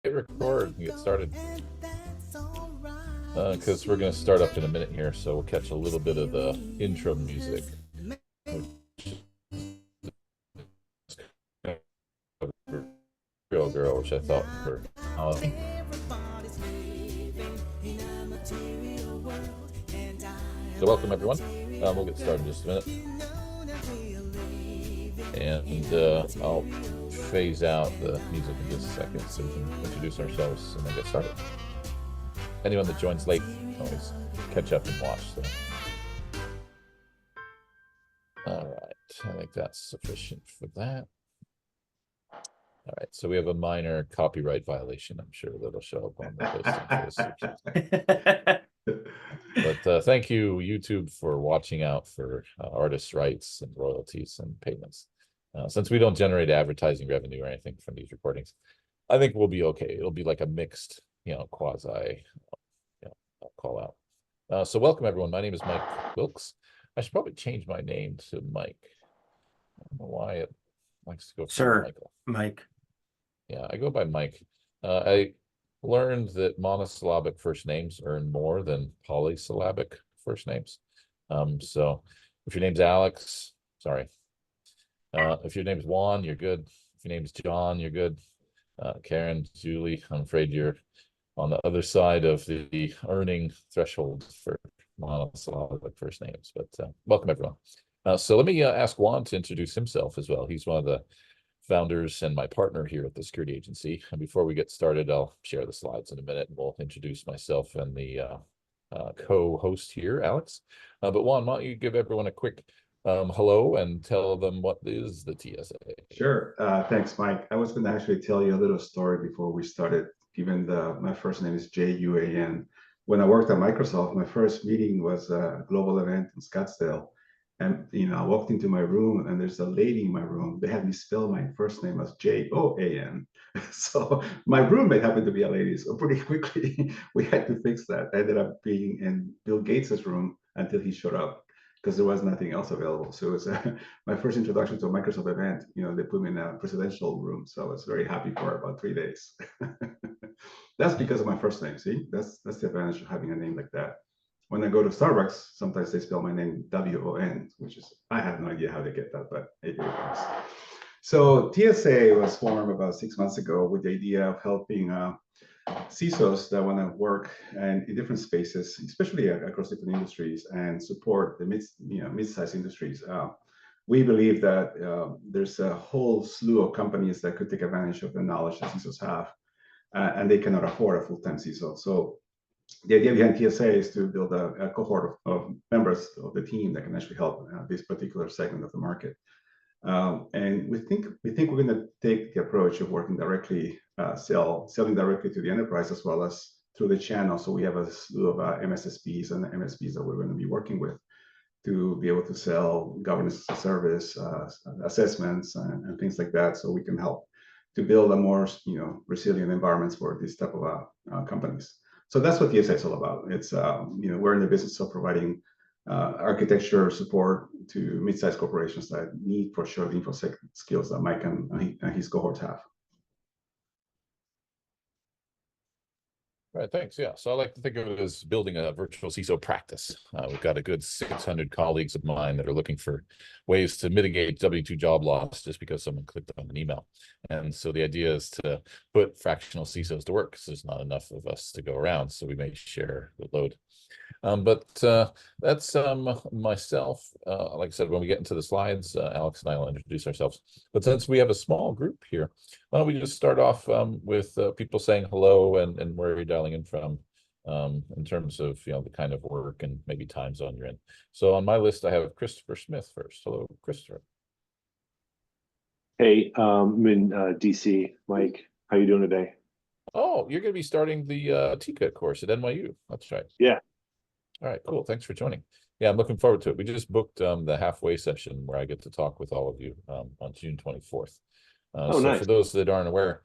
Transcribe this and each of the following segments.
Hit record and get started because we're going to start up in a minute here, so we'll catch a little bit of the intro music, Real Girl, which I thought were so welcome everyone. We'll get started in just a minute, and I'll phase out the music in just a second so we can introduce ourselves and then get started. Anyone that joins late can always catch up and watch. So. All right, I think that's sufficient for that. All right, so we have a minor copyright violation. I'm sure that'll show up on the posting. But thank you, YouTube, for watching out for artists' rights and royalties and payments. Since we don't generate advertising revenue or anything from these recordings, I think we'll be okay. It'll be like a mixed, quasi, call out. So welcome everyone. My name is Mike Wilkes. I should probably change my name to Mike. I don't know why it likes to go for Michael. Mike. Yeah, I go by Mike. I learned that monosyllabic first names earn more than polysyllabic first names. So if your name's Alex, sorry. If your name's Juan, you're good. If your name's John, you're good. Karen, Julie, I'm afraid you're on the other side of the earning threshold for monosyllabic first names. But welcome everyone. So let me ask Juan to introduce himself as well. He's one of the founders and my partner here at the security agency. And before we get started, I'll share the slides in a minute and we'll introduce myself and the co-host here, Alex. But Juan, why don't you give everyone a quick hello and tell them what is the TSA? Sure. Thanks, Mike. I was going to actually tell you a little story before we started, given my first name is Juan. When I worked at Microsoft, my first meeting was a global event in Scottsdale. And I walked into my room and there's a lady in my room. They had me spell my first name as Joan. So my roommate happened to be a lady. So pretty quickly we had to fix that. I ended up being in Bill Gates's room until he showed up, because there was nothing else available. So it was my first introduction to a Microsoft event. They put me in a presidential room. So I was very happy for about 3 days. That's because of my first name. See, that's the advantage of having a name like that. When I go to Starbucks, sometimes they spell my name W-O-N, which is, I have no idea how they get that, but it works. So TSA was formed about 6 months ago with the idea of helping CISOs that want to work in different spaces, especially across different industries, and support the mid-sized industries. We believe that there's a whole slew of companies that could take advantage of the knowledge that CISOs have, and they cannot afford a full-time CISO. So the idea behind TSA is to build a cohort of members of the team that can actually help this particular segment of the market. And we think we're going to take the approach of working directly, selling directly to the enterprise as well as through the channel. So we have a slew of MSSPs and MSPs that we're going to be working with to be able to sell governance as a service, assessments, and things like that. So we can help to build a more resilient environments for this type of companies. So that's what TSA is all about. It's we're in the business of providing architecture support to mid-sized corporations that need for sure the InfoSec skills that Mike and his cohorts have. All right, thanks. Yeah, so I like to think of it as building a virtual CISO practice. We've got a good 600 colleagues of mine that are looking for ways to mitigate W-2 job loss just because someone clicked on an email. And so the idea is to put fractional CISOs to work because there's not enough of us to go around, so we may share the load. But that's myself. Like I said, when we get into the slides, Alex and I will introduce ourselves. But since we have a small group here, why don't we just start off with people saying hello and where you're dialing in from in terms of the kind of work and maybe time zone you're in. So on my list, I have Christopher Smith first. Hello, Christopher. Hey, I'm in DC. Mike, how you doing today? Oh, you're going to be starting the TCAT course at NYU. That's right. Yeah. All right, cool. Thanks for joining. Yeah, I'm looking forward to it. We just booked the halfway session where I get to talk with all of you on June 24th. So nice. For those that aren't aware,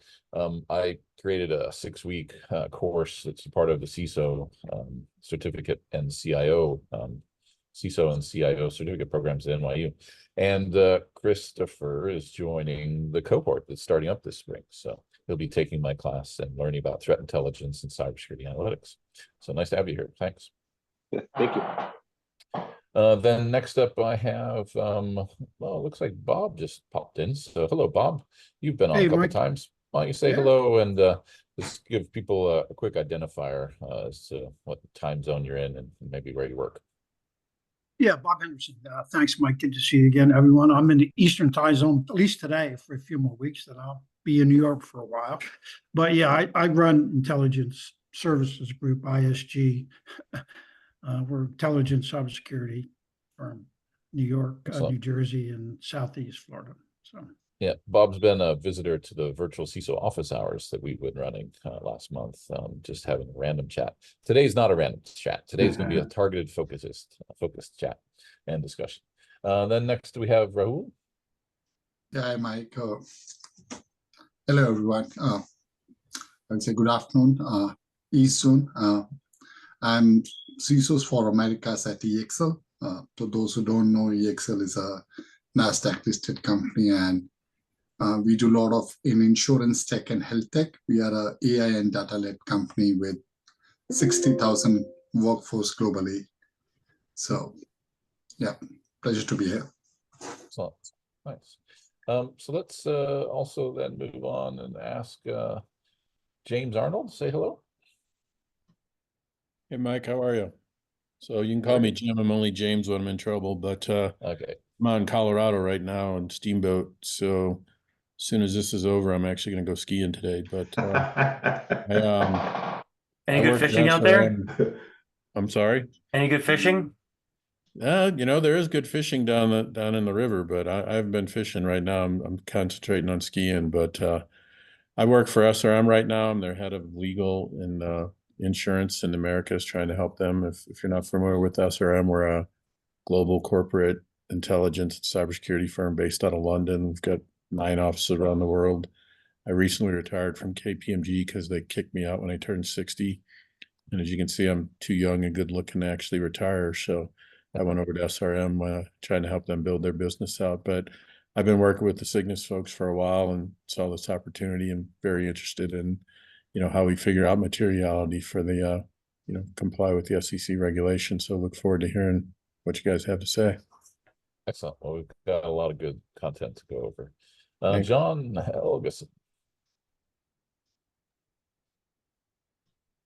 I created a 6-week course that's a part of the CISO certificate and CIO CISO and CIO certificate programs at NYU. And Christopher is joining the cohort that's starting up this spring. So he'll be taking my class and learning about threat intelligence and cybersecurity analytics. So nice to have you here. Thanks. Yeah, thank you. Then next up I have, well, it looks like Bob just popped in. So hello, Bob. You've been on Hey, a couple Mike. times. Why don't you say Yeah. hello and just give people a quick identifier as to what time zone you're in and maybe where you work. Yeah, Bob Henderson. Thanks, Mike. Good to see you again, everyone. I'm in the Eastern time zone, at least today, for a few more weeks. Then I'll be in New York for a while. But yeah, I run Intelligence Services Group, ISG. We're intelligence cybersecurity firm, New York, New Jersey, and Southeast Florida. So yeah, Bob's been a visitor to the virtual CISO office hours that we've been running last month, just having a random chat. Today's not a random chat. Today's going to be a targeted focused chat and discussion. Then next we have Rahul. Yeah, Mike. Hello, everyone. I'd say good afternoon, Eastern. I'm CISOs for Americas at EXL. So those who don't know, EXL is a NASDAQ listed company, and we do a lot of in insurance tech and health tech. We are a AI and data led company with 60,000 workforce globally. So yeah, pleasure to be here. So nice. So let's also then move on and ask James Arnold. Say hello. Hey, Mike, how are you? So you can call me Jim. I'm only James when I'm in trouble, but Okay. I'm out in Colorado right now on Steamboat. So as soon as this is over, I'm actually going to go skiing today. But any good fishing out there? I'm sorry? Any good fishing? You know, there is good fishing down in the river, but I haven't been fishing right now. I'm concentrating on skiing, but I work for SRM right now. I'm their head of legal and insurance in America, is trying to help them. If you're not familiar with SRM, we're a global corporate intelligence and cybersecurity firm based out of London. We've got 9 offices around the world. I recently retired from KPMG because they kicked me out when I turned 60. And as you can see, I'm too young and good looking to actually retire. So I went over to SRM, trying to help them build their business out. But I've been working with the Cygnus folks for a while and saw this opportunity and very interested in, you know, how we figure out materiality for the, you know, comply with the SEC regulation. So look forward to hearing what you guys have to say. Excellent. Well, we've got a lot of good content to go over. Thanks. John Helgeson.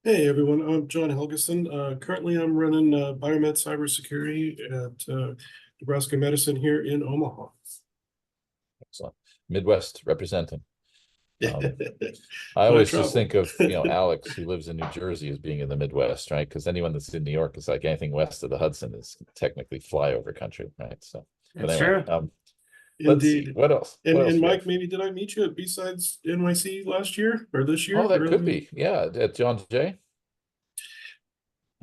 Hey everyone, I'm John Helgeson. Currently, I'm running biomed cybersecurity at Nebraska Medicine here in Omaha. Excellent. Midwest representing. I I always travel. just think of, you know, Alex, who lives in New Jersey, as being in the Midwest, right? Because anyone that's in New York is like anything west of the Hudson is technically flyover country, right? So, but That's anyway, true. let's see. Indeed. What else? And, What else and we Mike, have? maybe did I meet you at B-Sides NYC last year or this year? Oh, that Early- could be. Yeah, at John Jay.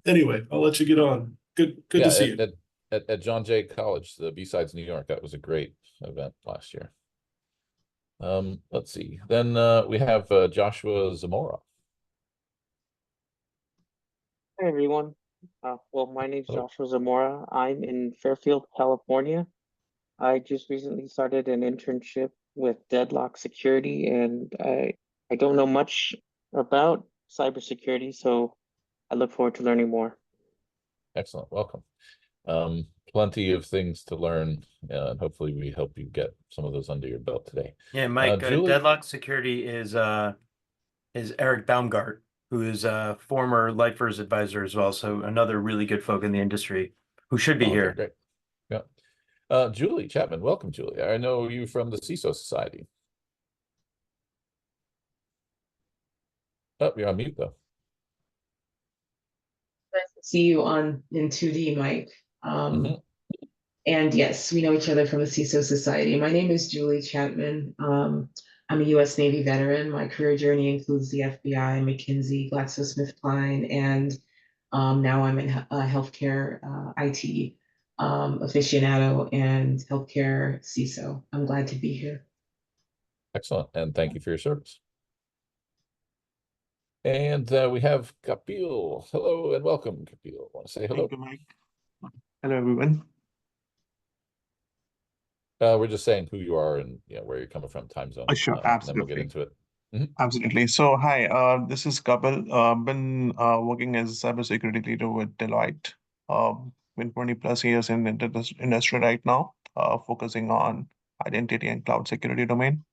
Anyway, I'll let you get on. Good Yeah, to see you. at John Jay College, the B-Sides New York. That was a great event last year. Let's see. Then we have Joshua Zamora. Hey everyone. Well, my name's Hello. Joshua Zamora. I'm in Fairfield, California. I just recently started an internship with Deadlock Security, and I don't know much about cybersecurity, so I look forward to learning more. Excellent. Welcome. Plenty of things to learn, and hopefully we help you get some of those under your belt today. Yeah, Mike, Julie? Deadlock Security is Eric Baumgart, who is a former LifeVerse advisor as well. So another really good folk in the industry who should be Okay, here. great. Yeah. Julie Chapman, welcome, Julie. I know you from the CISO Society. Oh, you're on mute though. Nice to see you in 2D, Mike. And yes, we know each other from the CISO Society. My name is Julie Chapman. I'm a U.S. Navy veteran. My career journey includes the FBI, McKinsey, GlaxoSmithKline, and now I'm in healthcare IT aficionado and healthcare CISO. I'm glad to be here. Excellent, and thank you for your service. And we have Kapil. Hello and welcome, Kapil. Want to say hello? Thank you, Mike. Hello, everyone. We're just saying who you are and where you're coming from, time zone. Sure, and then we'll get absolutely. into it. Absolutely. So, hi, this is Kapil. Been working as a cybersecurity leader with Deloitte. Been 20 plus years in the industry right now, focusing on identity and cloud security domain.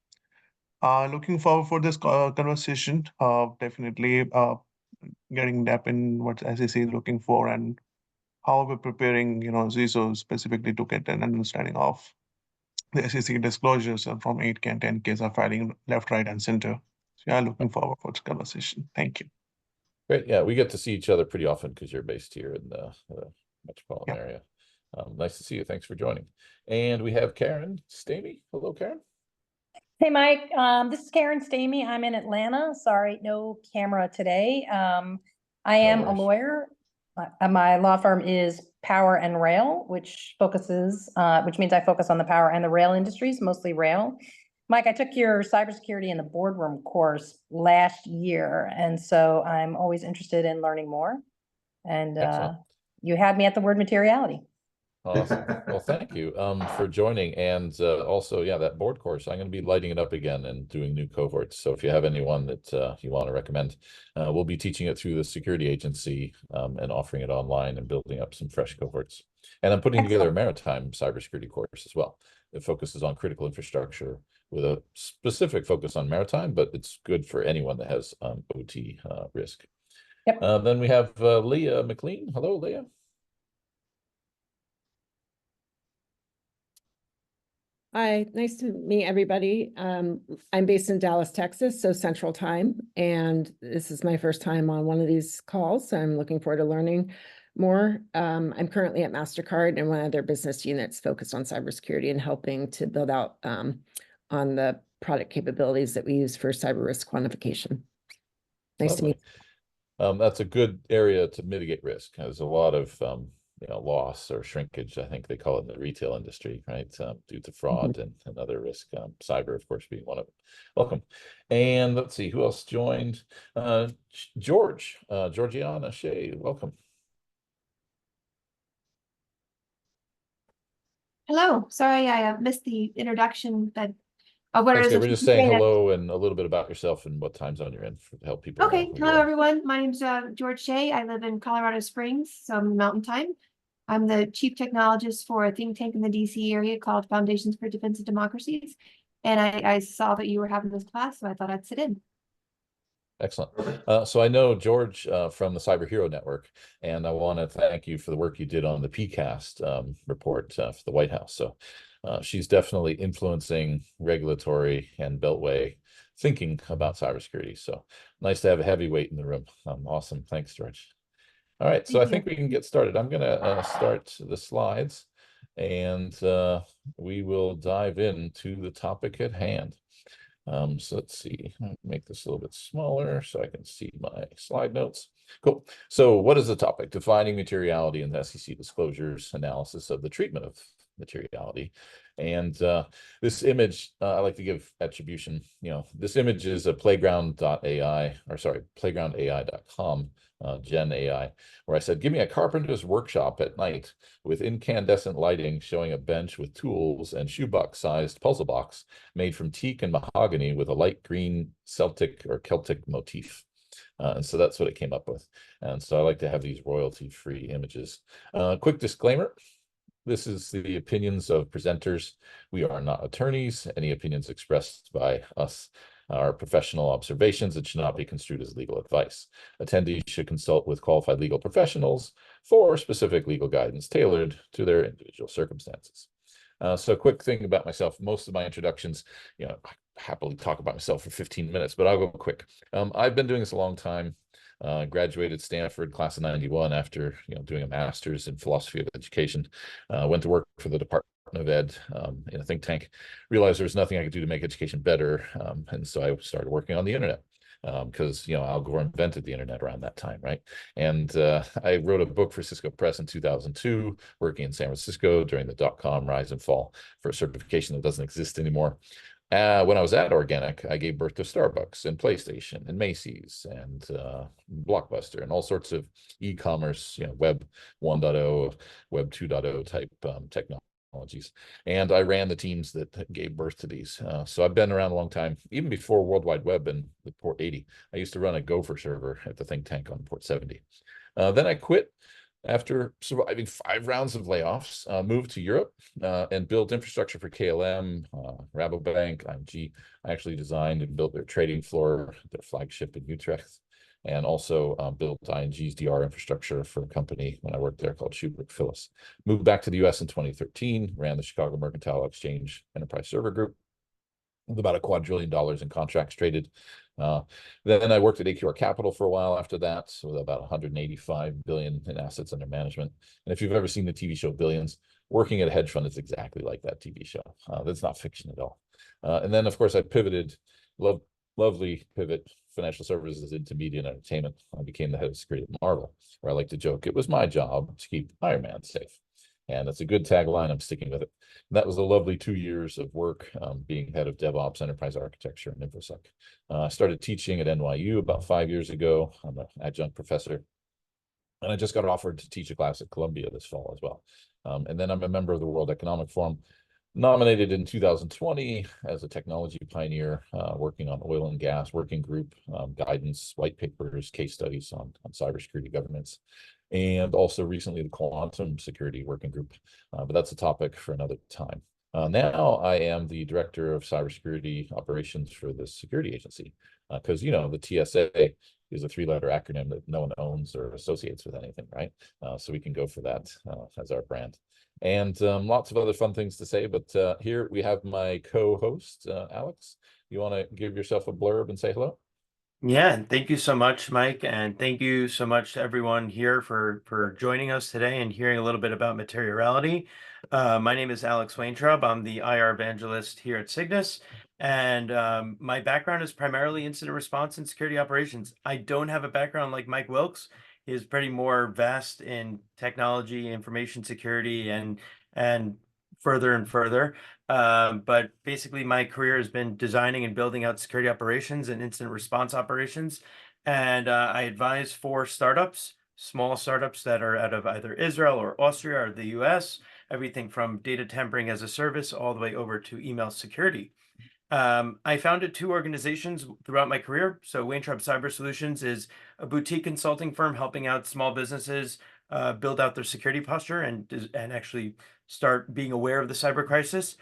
Looking forward for this conversation. Definitely getting depth in what SEC is looking for and how we're preparing, CISO specifically to get an understanding of the SEC disclosures from 8K and 10Ks are filing left, right, and center. So yeah, looking forward for this conversation. Thank you. Great. Yeah, we get to see each other pretty often because you're based here in the metropolitan Yeah. area. Nice to see you. Thanks for joining. And we have Karen Stamey. Hello, Karen. Hey, Mike. This is Karen Stamey. I'm in Atlanta. Sorry, no camera today. I am a lawyer. My law firm is Power and Rail, which means I focus on the power and the rail industries, mostly rail. Mike, I took your cybersecurity in the boardroom course last year, and so I'm always interested in learning more. And you had me at the word materiality. Awesome. Well, thank you for joining. And also, yeah, that board course, I'm going to be lighting it up again and doing new cohorts. So if you have anyone that you want to recommend, we'll be teaching it through the security agency and offering it online and building up some fresh cohorts. And I'm putting together a maritime cybersecurity course as well. It focuses on critical infrastructure with a specific focus on maritime, but it's good for anyone that has OT risk. Yep. Then we have Leah McLean. Hello, Leah. Hi, nice to meet everybody. I'm based in Dallas, Texas, so Central Time, and this is my first time on one of these calls, so I'm looking forward to learning more. I'm currently at MasterCard and one of their business units focused on cybersecurity and helping to build out on the product capabilities that we use for cyber risk quantification. Nice to meet you. That's a good area to mitigate risk. There's a lot of loss or shrinkage, I think they call it in the retail industry, right? Due to fraud and other risk, cyber, of course, being one of them. Welcome. And let's see, who else joined? Georgiana Shea, welcome. Hello, sorry I missed the introduction, but what That's is good. it? We're just saying hello and a little bit about yourself and what time zone you're in to help people. Okay, hello everyone. My name's George Shea. I live in Colorado Springs, so I'm Mountain Time. I'm the chief technologist for a think tank in the DC area called Foundations for Defensive Democracies. And I saw that you were having this class, so I thought I'd sit in. Excellent. So I know George from the Cyber Hero Network, and I want to thank you for the work you did on the PCAST report for the White House. So she's definitely influencing regulatory and beltway thinking about cybersecurity. So nice to have a heavyweight in the room. Awesome. Thanks, George. All right, so I think we can get started. I'm going to start the slides, and we will dive into the topic at hand. So let's see, I'll make this a little bit smaller so I can see my slide notes. Cool. So what is the topic? Defining materiality and SEC disclosures, analysis of the treatment of materiality. And this image, I like to give attribution. This image is a playgroundai.com, Gen AI, where I said, give me a carpenter's workshop at night with incandescent lighting showing a bench with tools and shoebox-sized puzzle box made from teak and mahogany with a light green Celtic or Celtic motif. And so that's what it came up with. And so I like to have these royalty-free images. Quick disclaimer. This is the opinions of presenters. We are not attorneys. Any opinions expressed by us are professional observations and should not be construed as legal advice. Attendees should consult with qualified legal professionals for specific legal guidance tailored to their individual circumstances. So a quick thing about myself. Most of my introductions, I happily talk about myself for 15 minutes, but I'll go quick. I've been doing this a long time. Graduated Stanford class of 91 after doing a master's in philosophy of education. Went to work for the Department of Ed in a think tank. Realized there was nothing I could do to make education better, and so I started working on the internet because Al Gore invented the internet around that time, right? And I wrote a book for Cisco Press in 2002, working in San Francisco during the .com rise and fall for a certification that doesn't exist anymore. When I was at Organic, I gave birth to Starbucks and PlayStation and Macy's and Blockbuster and all sorts of e-commerce, Web 1.0, Web 2.0 type technology. technologies. And I ran the teams that gave birth to these. So I've been around a long time, even before World Wide Web and the port 80. I used to run a Gopher server at the think tank on port 70. Then I quit after surviving 5 rounds of layoffs, moved to Europe and built infrastructure for KLM, Rabobank, ING. I actually designed and built their trading floor, their flagship in Utrecht, and also built ING's DR infrastructure for a company when I worked there called Schubert Phyllis. Moved back to the US in 2013, ran the Chicago Mercantile Exchange Enterprise Server Group with about $2 quadrillion in contracts traded. Then I worked at AQR Capital for a while after that, so with about 185 billion in assets under management. And if you've ever seen the TV show Billions, working at a hedge fund is exactly like that TV show. That's not fiction at all. And then, of course, I pivoted, lovely pivot, financial services into media and entertainment. I became the head of security at Marvel, where I like to joke it was my job to keep Iron Man safe. And that's a good tagline. I'm sticking with it. And that was a lovely 2 years of work being head of DevOps, enterprise architecture, and InfoSec. I started teaching at NYU about 5 years ago. I'm an adjunct professor. And I just got offered to teach a class at Columbia this fall as well. And then I'm a member of the World Economic Forum, nominated in 2020 as a technology pioneer, working on oil and gas working group, guidance, white papers, case studies on cybersecurity governance, and also recently the quantum security working group. But that's a topic for another time. Now I am the director of cybersecurity operations for the security agency, because, you know, the TSA is a 3-letter acronym that no one owns or associates with anything, right? So we can go for that as our brand. And lots of other fun things to say, but here we have my co-host, Alex. You want to give yourself a blurb and say hello? Yeah, and thank you so much, Mike, and thank you so much to everyone here for joining us today and hearing a little bit about Materiality. My name is Alex Waintraub. I'm the IR evangelist here at Cygnus, and my background is primarily incident response and security operations. I don't have a background like Mike Wilkes. He's pretty more vast in technology, information security, and further and further. But basically, my career has been designing and building out security operations and incident response operations. And I advise 4 startups, small startups that are out of either Israel or Austria or the US, everything from data tampering as a service all the way over to email security. I founded 2 organizations throughout my career. So Waintraub Cyber Solutions is a boutique consulting firm helping out small businesses build out their security posture and actually start being aware of the cyber crisis,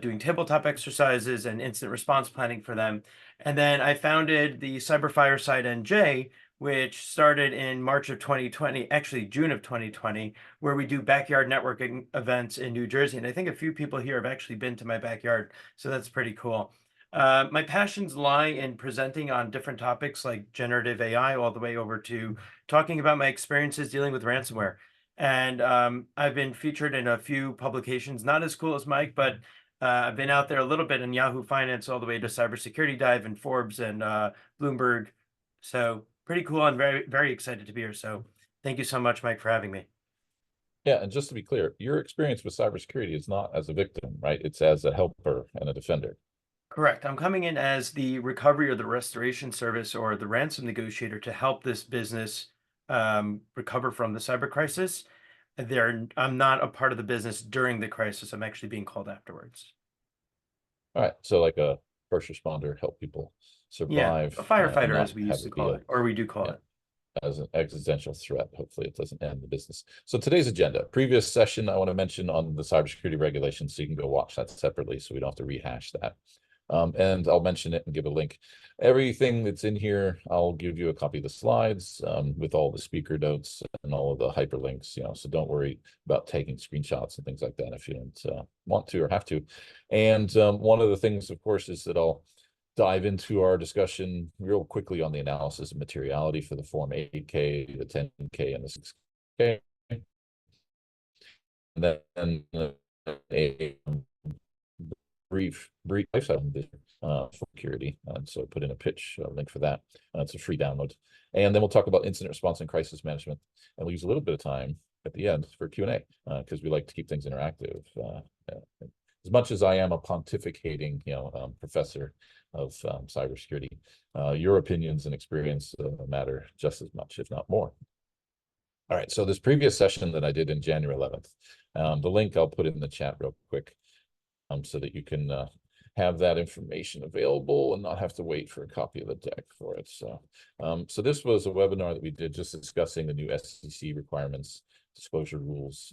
doing tabletop exercises and incident response planning for them. And then I founded the Cyber Fireside NJ, which started in March of 2020, actually June of 2020, where we do backyard networking events in New Jersey. And I think a few people here have actually been to my backyard, so that's pretty cool. My passions lie in presenting on different topics like generative AI, all the way over to talking about my experiences dealing with ransomware. And I've been featured in a few publications, not as cool as Mike, but I've been out there a little bit in Yahoo Finance, all the way to Cybersecurity Dive and Forbes and Bloomberg. So pretty cool. I'm very, very excited to be here. So thank you so much, Mike, for having me. Yeah, and just to be clear, your experience with cybersecurity is not as a victim, right? It's as a helper and a defender. Correct. I'm coming in as the recovery or the restoration service or the ransom negotiator to help this business recover from the cyber crisis. I'm not a part of the business during the crisis. I'm actually being called afterwards. All right, so like a first responder, help people survive. Yeah, a firefighter, as we used to call it, or we do call it. As an existential threat. Hopefully it doesn't end the business. So today's agenda, previous session, I want to mention on the cybersecurity regulations, so you can go watch that separately so we don't have to rehash that. And I'll mention it and give a link. Everything that's in here, I'll give you a copy of the slides with all the speaker notes and all of the hyperlinks, you know, so don't worry about taking screenshots and things like that if you don't want to or have to. And one of the things, of course, is that I'll dive into our discussion real quickly on the analysis of materiality for the Form 8K, the 10K, and the 6K. And then a brief lifecycle vision for security. So put in a pitch link for that. It's a free download. And then we'll talk about incident response and crisis management. And we'll use a little bit of time at the end for Q&A because we like to keep things interactive. As much as I am a pontificating, professor of cybersecurity, your opinions and experience matter just as much, if not more. All right, so this previous session that I did in January 11th, the link I'll put in the chat real quick, so that you can have that information available and not have to wait for a copy of the deck for it. So, so this was a webinar that we did just discussing the new SEC requirements, disclosure rules,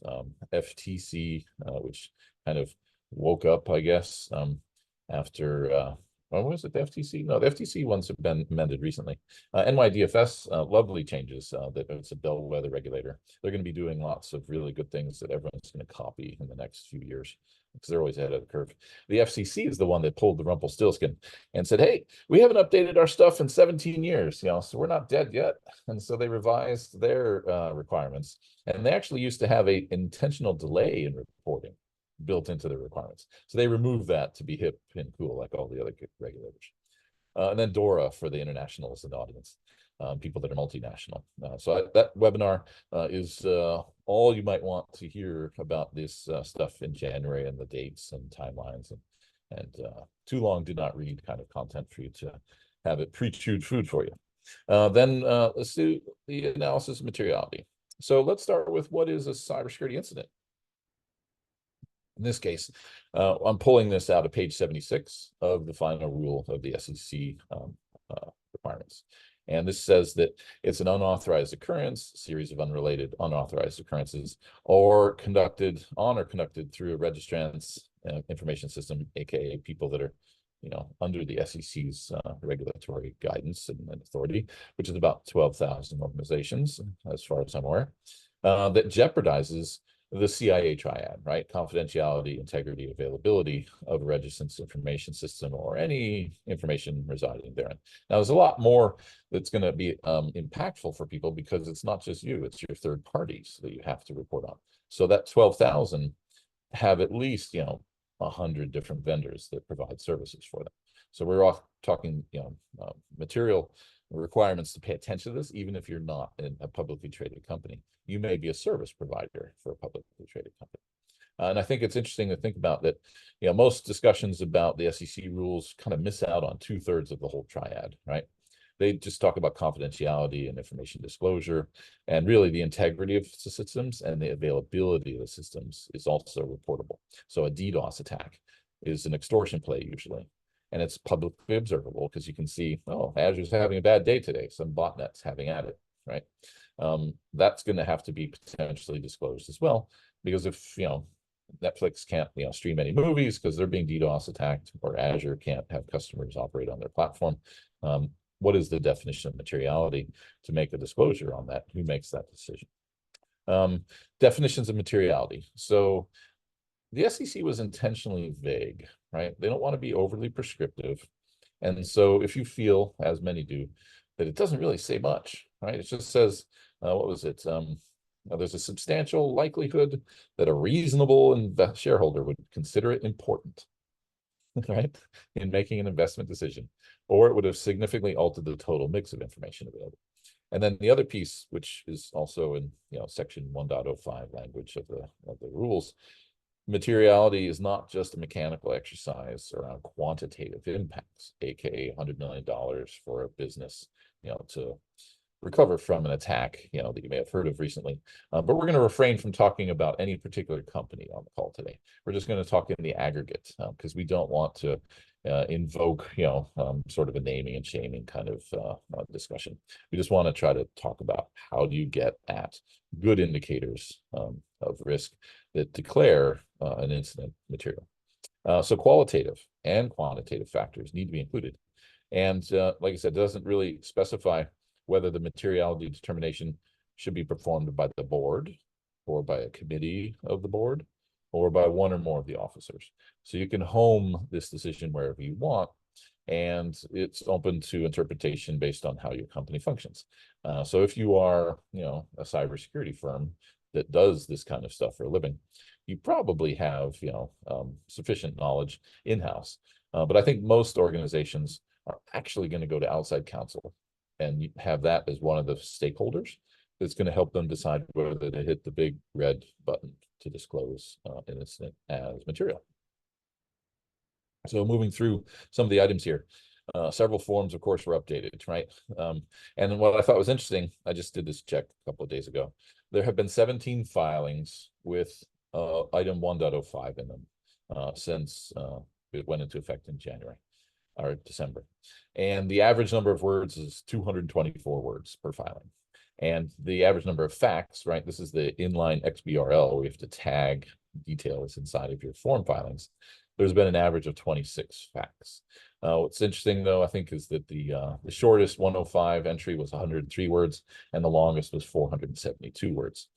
FTC, which kind of woke up, I guess, after when was it, the FTC? No, the FTC ones have been amended recently. NYDFS, lovely changes. That it's a bellwether regulator. They're going to be doing lots of really good things that everyone's going to copy in the next few years, because they're always ahead of the curve. The FCC is the one that pulled the Rumpelstiltskin and said, hey, we haven't updated our stuff in 17 years, so we're not dead yet. And so they revised their requirements. And they actually used to have a intentional delay in reporting built into the requirements. So they removed that to be hip and cool like all the other regulators. And then DORA for the internationals in the audience, people that are multinational. So that webinar is all you might want to hear about this stuff in January, and the dates and timelines, and too long did not read kind of content for you to have it pre-chewed food for you. Then let's do the analysis of materiality. So let's start with, what is a cybersecurity incident? In this case, I'm pulling this out of page 76 of the final rule of the SEC requirements. And this says that it's an unauthorized occurrence, series of unrelated unauthorized occurrences, or conducted on or conducted through a registrant's information system, aka people that are, under the SEC's regulatory guidance and authority, which is about 12,000 organizations, as far as I'm aware, that jeopardizes the CIA triad, right? Confidentiality, integrity, availability of a registrant's information system, or any information residing therein. Now, there's a lot more that's going to be impactful for people, because it's not just you, it's your third parties that you have to report on. So that 12,000 have at least, 100 different vendors that provide services for them. So we're all talking, material requirements to pay attention to this, even if you're not in a publicly traded company. You may be a service provider for a publicly traded company. And I think it's interesting to think about that, most discussions about the SEC rules kind of miss out on 2/3 of the whole triad, right? They just talk about confidentiality and information disclosure, and really the integrity of the systems and the availability of the systems is also reportable. So a DDoS attack is an extortion play usually, and it's publicly observable, because you can see, oh, Azure's having a bad day today, some botnet's having at it, right? That's going to have to be potentially disclosed as well, because if, Netflix can't, stream any movies because they're being DDoS attacked, or Azure can't have customers operate on their platform, what is the definition of materiality to make a disclosure on that? Who makes that decision? Definitions of materiality. So the SEC was intentionally vague, right? They don't want to be overly prescriptive. And so if you feel, as many do, that it doesn't really say much, right? It just says, what was it? There's a substantial likelihood that a reasonable shareholder would consider it important, right, in making an investment decision, or it would have significantly altered the total mix of information available. And then the other piece, which is also in section 1.05 language of the rules, materiality is not just a mechanical exercise around quantitative impacts, aka $100 million for a business, to recover from an attack, that you may have heard of recently. But we're going to refrain from talking about any particular company on the call today. We're just going to talk in the aggregate, because we don't want to invoke, sort of a naming and shaming kind of discussion. We just want to try to talk about how do you get at good indicators of risk that declare an incident material. So qualitative and quantitative factors need to be included. And like I said, it doesn't really specify whether the materiality determination should be performed by the board, or by a committee of the board, or by one or more of the officers. So you can home this decision wherever you want, and it's open to interpretation based on how your company functions. So if you are, a cybersecurity firm that does this kind of stuff for a living, you probably have, sufficient knowledge in-house. But I think most organizations are actually going to go to outside counsel and you have that as one of the stakeholders that's going to help them decide whether to hit the big red button to disclose an incident as material. So moving through some of the items here, Several forms, of course, were updated, right? And what I thought was interesting, I just did this check a couple of days ago. There have been 17 filings with item 1.05 in them since it went into effect in January or December. And the average number of words is 224 words per filing. And the average number of facts, right? This is the inline XBRL where you have to tag details inside of your form filings. There's been an average of 26 facts. What's interesting, though, I think, is that the shortest 105 entry was 103 words, and the longest was 472 words.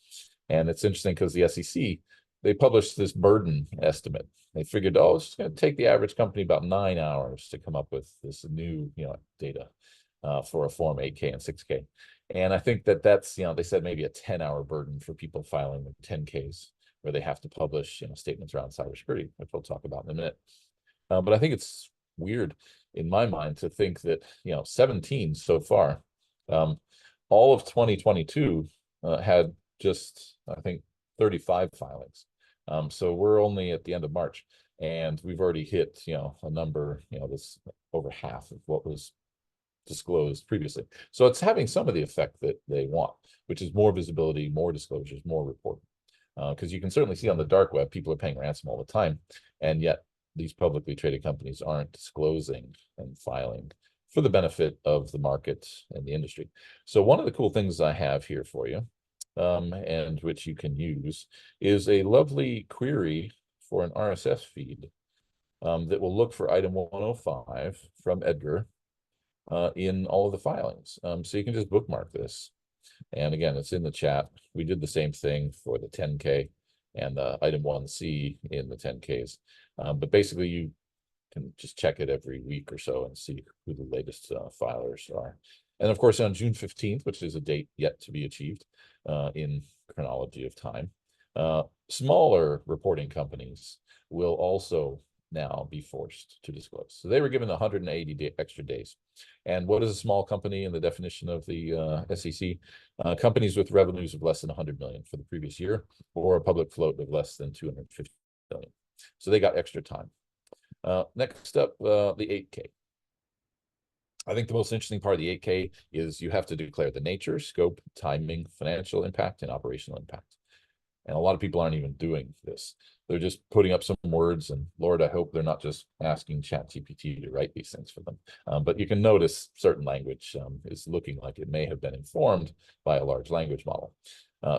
And it's interesting because the SEC, they published this burden estimate. They figured, oh, it's going to take the average company about 9 hours to come up with this new, data for a Form 8K and 6K. And I think that that's, they said maybe a 10-hour burden for people filing with 10Ks, where they have to publish, statements around cybersecurity, which we'll talk about in a minute. But I think it's weird in my mind to think that, 17 so far, all of 2022 had just, I think, 35 filings. So we're only at the end of March, and we've already hit, a number, that's over half of what was disclosed previously. So it's having some of the effect that they want, which is more visibility, more disclosures, more reporting. Because you can certainly see on the dark web, people are paying ransom all the time, and yet these publicly traded companies aren't disclosing and filing for the benefit of the market and the industry. So one of the cool things I have here for you, and which you can use, is a lovely query for an RSS feed that will look for item 105 from Edgar in all of the filings. So you can just bookmark this. And again, it's in the chat. We did the same thing for the 10K and item 1C in the 10Ks. But basically, you can just check it every week or so and see who the latest filers are. And of course, on June 15th, which is a date yet to be achieved in chronology of time, smaller reporting companies will also now be forced to disclose. So they were given 180 extra days. And what is a small company in the definition of the SEC? Companies with revenues of less than 100 million for the previous year, or a public float of less than 250 million. So they got extra time. Next up, the 8K. I think the most interesting part of the 8K is you have to declare the nature, scope, timing, financial impact, and operational impact. And a lot of people aren't even doing this. They're just putting up some words, and Lord, I hope they're not just asking ChatGPT to write these things for them. But you can notice certain language is looking like it may have been informed by a large language model.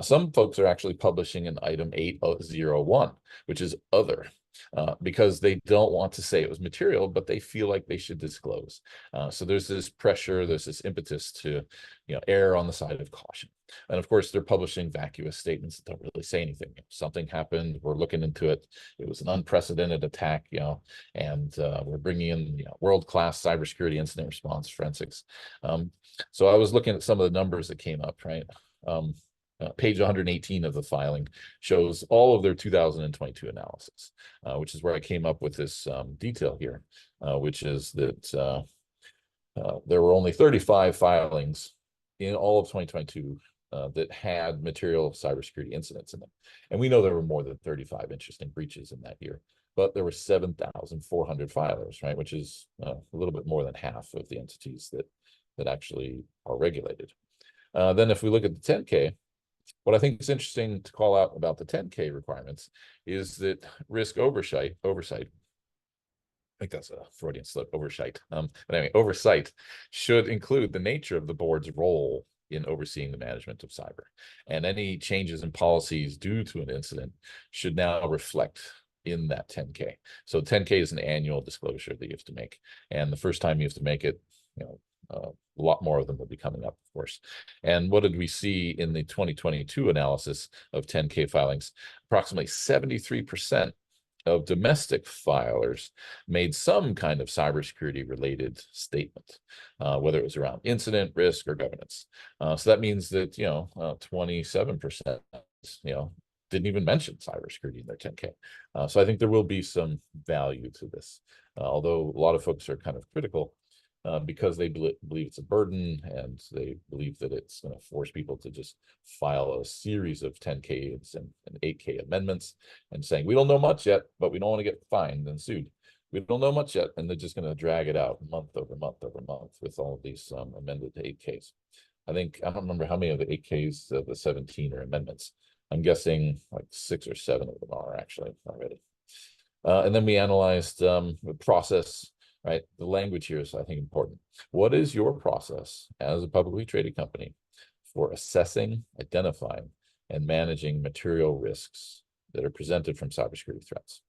Some folks are actually publishing an item 801, which is other, because they don't want to say it was material, but they feel like they should disclose. So there's this pressure, there's this impetus to, err on the side of caution. And of course, they're publishing vacuous statements that don't really say anything. Something happened, we're looking into it. It was an unprecedented attack, and we're bringing in, world-class cybersecurity incident response forensics. So I was looking at some of the numbers that came up, right? Page 118 of the filing shows all of their 2022 analysis, which is where I came up with this detail here, which is that there were only 35 filings in all of 2022 that had material cybersecurity incidents in them. And we know there were more than 35 interesting breaches in that year, but there were 7,400 filers, right, which is a little bit more than half of the entities that actually are regulated. Then if we look at the 10K, what I think is interesting to call out about the 10K requirements is that risk oversight, I think that's a Freudian slip, oversight. But anyway, oversight should include the nature of the board's role in overseeing the management of cyber. And any changes in policies due to an incident should now reflect in that 10K. So 10K is an annual disclosure that you have to make. And the first time you have to make it, a lot more of them will be coming up, of course. And what did we see in the 2022 analysis of 10K filings? Approximately 73% of domestic filers made some kind of cybersecurity related statement, whether it was around incident, risk, or governance. So that means that 27% didn't even mention cybersecurity in their 10K. So I think there will be some value to this, although a lot of folks are kind of critical because they believe it's a burden, and they believe that it's going to force people to just file a series of 10Ks and 8K amendments and saying, we don't know much yet, but we don't want to get fined and sued. We don't know much yet, and they're just going to drag it out month over month over month with all of these amended 8Ks. I think, I don't remember how many of the 8Ks of the 17 are amendments. I'm guessing like 6 or 7 of them are actually already. And then we analyzed the process, right? The language here is, I think, important. What is your process as a publicly traded company for assessing, identifying, and managing material risks that are presented from cybersecurity threats?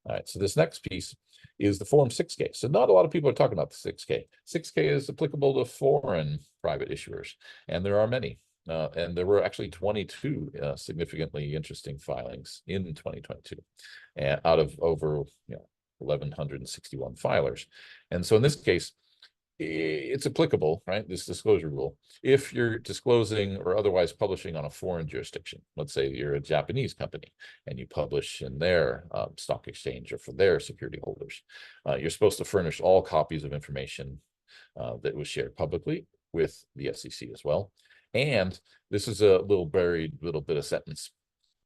All right, so this next piece is the Form 6K. So not a lot of people are talking about the 6K. 6K is applicable to foreign private issuers, and there are many. And there were actually 22 significantly interesting filings in 2022, out of over 1,161 filers. And so in this case, it's applicable, right? This disclosure rule, if you're disclosing or otherwise publishing on a foreign jurisdiction. Let's say you're a Japanese company and you publish in their stock exchange or for their security holders. You're supposed to furnish all copies of information that was shared publicly with the SEC as well. And this is a little buried little bit of sentence.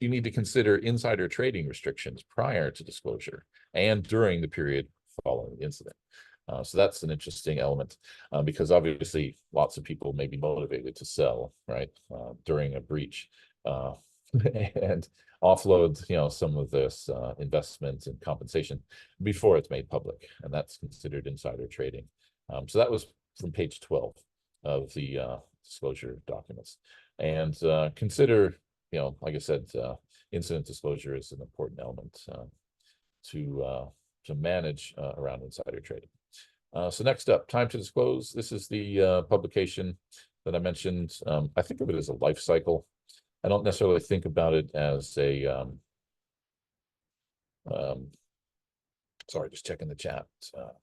You need to consider insider trading restrictions prior to disclosure and during the period following the incident. So that's an interesting element because obviously lots of people may be motivated to sell, right, during a breach and offload, some of this investment and compensation before it's made public, and that's considered insider trading. So that was from page 12 of the disclosure documents. And consider, like I said, incident disclosure is an important element to manage around insider trading. So next up, time to disclose. This is the publication that I mentioned. I think of it as a life cycle. I don't necessarily think about it as a, sorry, just checking the chat.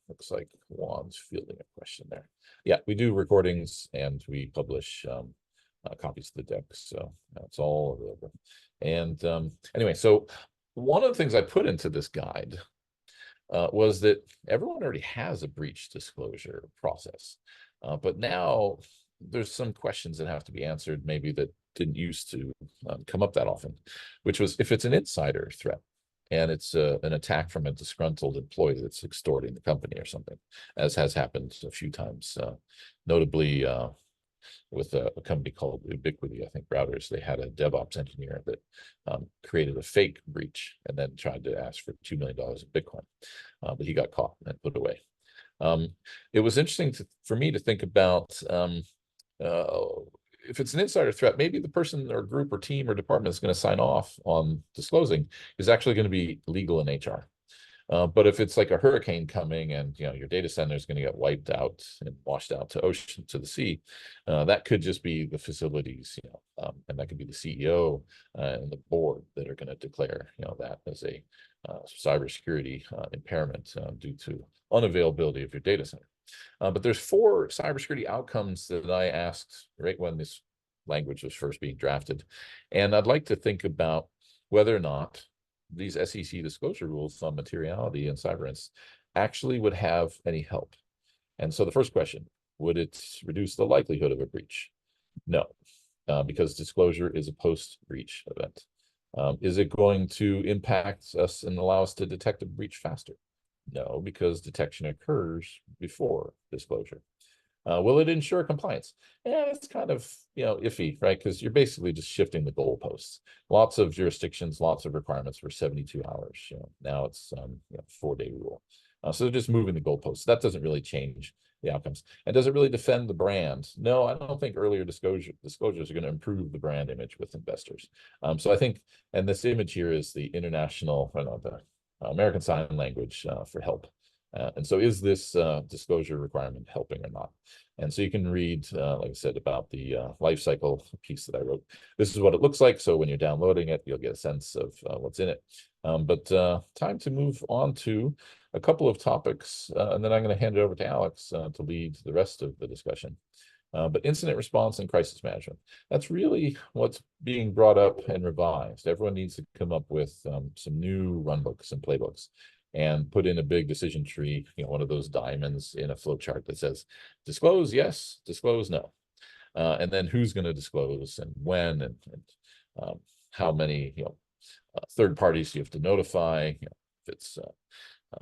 Looks like Juan's fielding a question there. Yeah, we do recordings and we publish copies of the deck. So that's all available. And anyway, so one of the things I put into this guide was that everyone already has a breach disclosure process. But now there's some questions that have to be answered, maybe that didn't used to come up that often, which was if it's an insider threat and it's an attack from a disgruntled employee that's extorting the company or something, as has happened a few times, notably with a company called Ubiquity, I think routers. They had a DevOps engineer that created a fake breach and then tried to ask for $2 million of Bitcoin, but he got caught and put away. It was interesting for me to think about if it's an insider threat, maybe the person or group or team or department that's going to sign off on disclosing is actually going to be legal in HR. But if it's like a hurricane coming and your data center is going to get wiped out and washed out to the sea, that could just be the facilities, and that could be the CEO and the board that are going to declare, that as a cybersecurity impairment due to unavailability of your data center. But there's 4 cybersecurity outcomes that I asked right when this language was first being drafted, and I'd like to think about whether or not these SEC disclosure rules on materiality and cyber incidents actually would have any help. And so the first question, would it reduce the likelihood of a breach? No, because disclosure is a post-breach event. Is it going to impact us and allow us to detect a breach faster? No, because detection occurs before disclosure. Will it ensure compliance? Yeah, it's kind of, iffy, right? Because you're basically just shifting the goalposts. Lots of jurisdictions, lots of requirements for 72 hours. Now it's 4-day rule. So they're just moving the goalposts. That doesn't really change the outcomes. And does it really defend the brand? No, I don't think earlier disclosures are going to improve the brand image with investors. So I think, and this image here is the international, the American Sign Language for help. And so is this disclosure requirement helping or not? And so you can read, like I said, about the life cycle piece that I wrote. This is what it looks like. So when you're downloading it, you'll get a sense of what's in it. But time to move on to a couple of topics, and then I'm going to hand it over to Alex to lead the rest of the discussion. But incident response and crisis management, that's really what's being brought up and revised. Everyone needs to come up with some new runbooks and playbooks and put in a big decision tree, one of those diamonds in a flow chart that says, disclose yes, disclose no. And then who's going to disclose and when and how many third parties you have to notify. If it's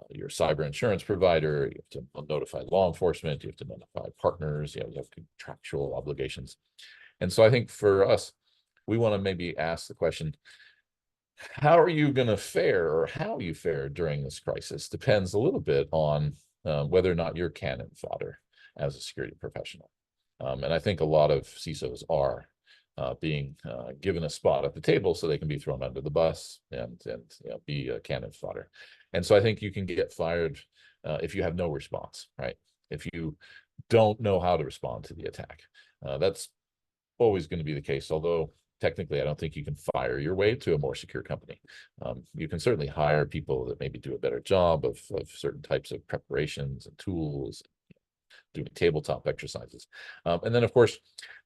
your cyber insurance provider, you have to notify law enforcement, you have to notify partners, you have contractual obligations. And so I think for us, we want to maybe ask the question, how are you going to fare, or how you fare during this crisis depends a little bit on whether or not you're cannon fodder as a security professional. And I think a lot of CISOs are being given a spot at the table so they can be thrown under the bus and be a cannon fodder. And so I think you can get fired if you have no response, right? If you don't know how to respond to the attack. That's always going to be the case, although technically I don't think you can fire your way to a more secure company. You can certainly hire people that maybe do a better job of certain types of preparations and tools, doing tabletop exercises. And then, of course,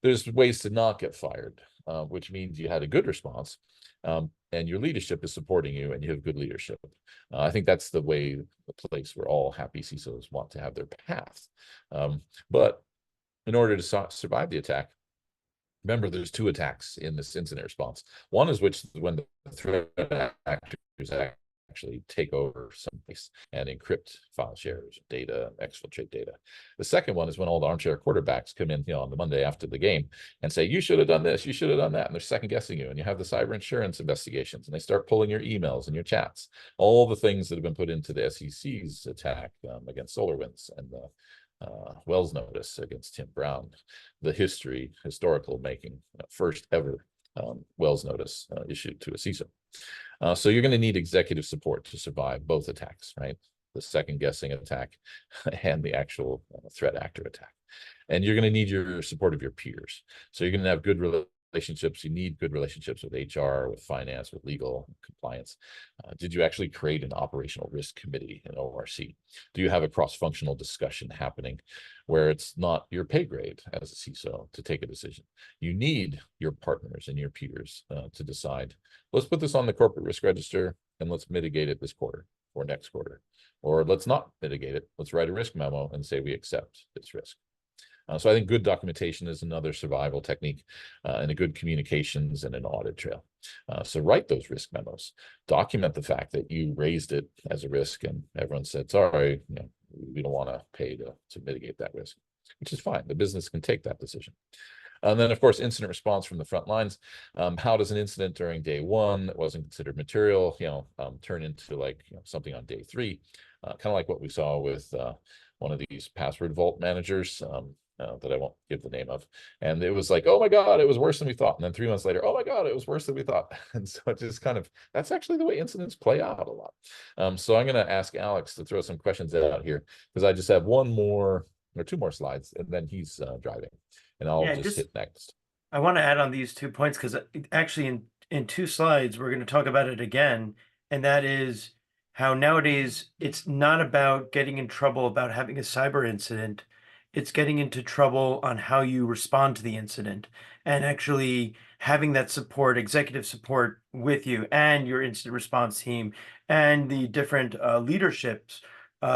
there's ways to not get fired, which means you had a good response and your leadership is supporting you and you have good leadership. I think that's the way, the place where all happy CISOs want to have their path. But in order to survive the attack, remember, there's two attacks in this incident response. One is when the threat actors actually take over someplace and encrypt file shares, data, exfiltrate data. The second one is when all the armchair quarterbacks come in, on the Monday after the game and say, you should have done this, you should have done that. And they're second guessing you. And you have the cyber insurance investigations and they start pulling your emails and your chats, all the things that have been put into the SEC's attack against SolarWinds and the Wells notice against Tim Brown, the historical making first ever Wells notice issued to a CISO. So you're going to need executive support to survive both attacks, right? The second guessing attack and the actual threat actor attack. And you're going to need your support of your peers. So you're going to have good relationships. You need good relationships with HR, with finance, with legal, compliance. Did you actually create an operational risk committee in ORC? Do you have a cross-functional discussion happening where it's not your pay grade as a CISO to take a decision? You need your partners and your peers to decide, let's put this on the corporate risk register and let's mitigate it this quarter or next quarter. Or let's not mitigate it. Let's write a risk memo and say we accept this risk. So I think good documentation is another survival technique, and a good communications and an audit trail. So write those risk memos, document the fact that you raised it as a risk and everyone said, sorry, we don't want to pay to mitigate that risk, which is fine. The business can take that decision. And then, of course, incident response from the front lines. How does an incident during day one that wasn't considered material, turn into something on day three? Kind of like what we saw with one of these password vault managers that I won't give the name of. And it was like, oh my God, it was worse than we thought. And then 3 months later, oh my God, it was worse than we thought. And so it just that's actually the way incidents play out a lot. So I'm going to ask Alex to throw some questions out here because I just have one more or two more slides and then he's driving. And I'll just hit next. I want to add on these 2 points because actually in 2 slides, we're going to talk about it again. And that is how nowadays it's not about getting in trouble about having a cyber incident. It's getting into trouble on how you respond to the incident and actually having that support, executive support with you and your incident response team and the different leaderships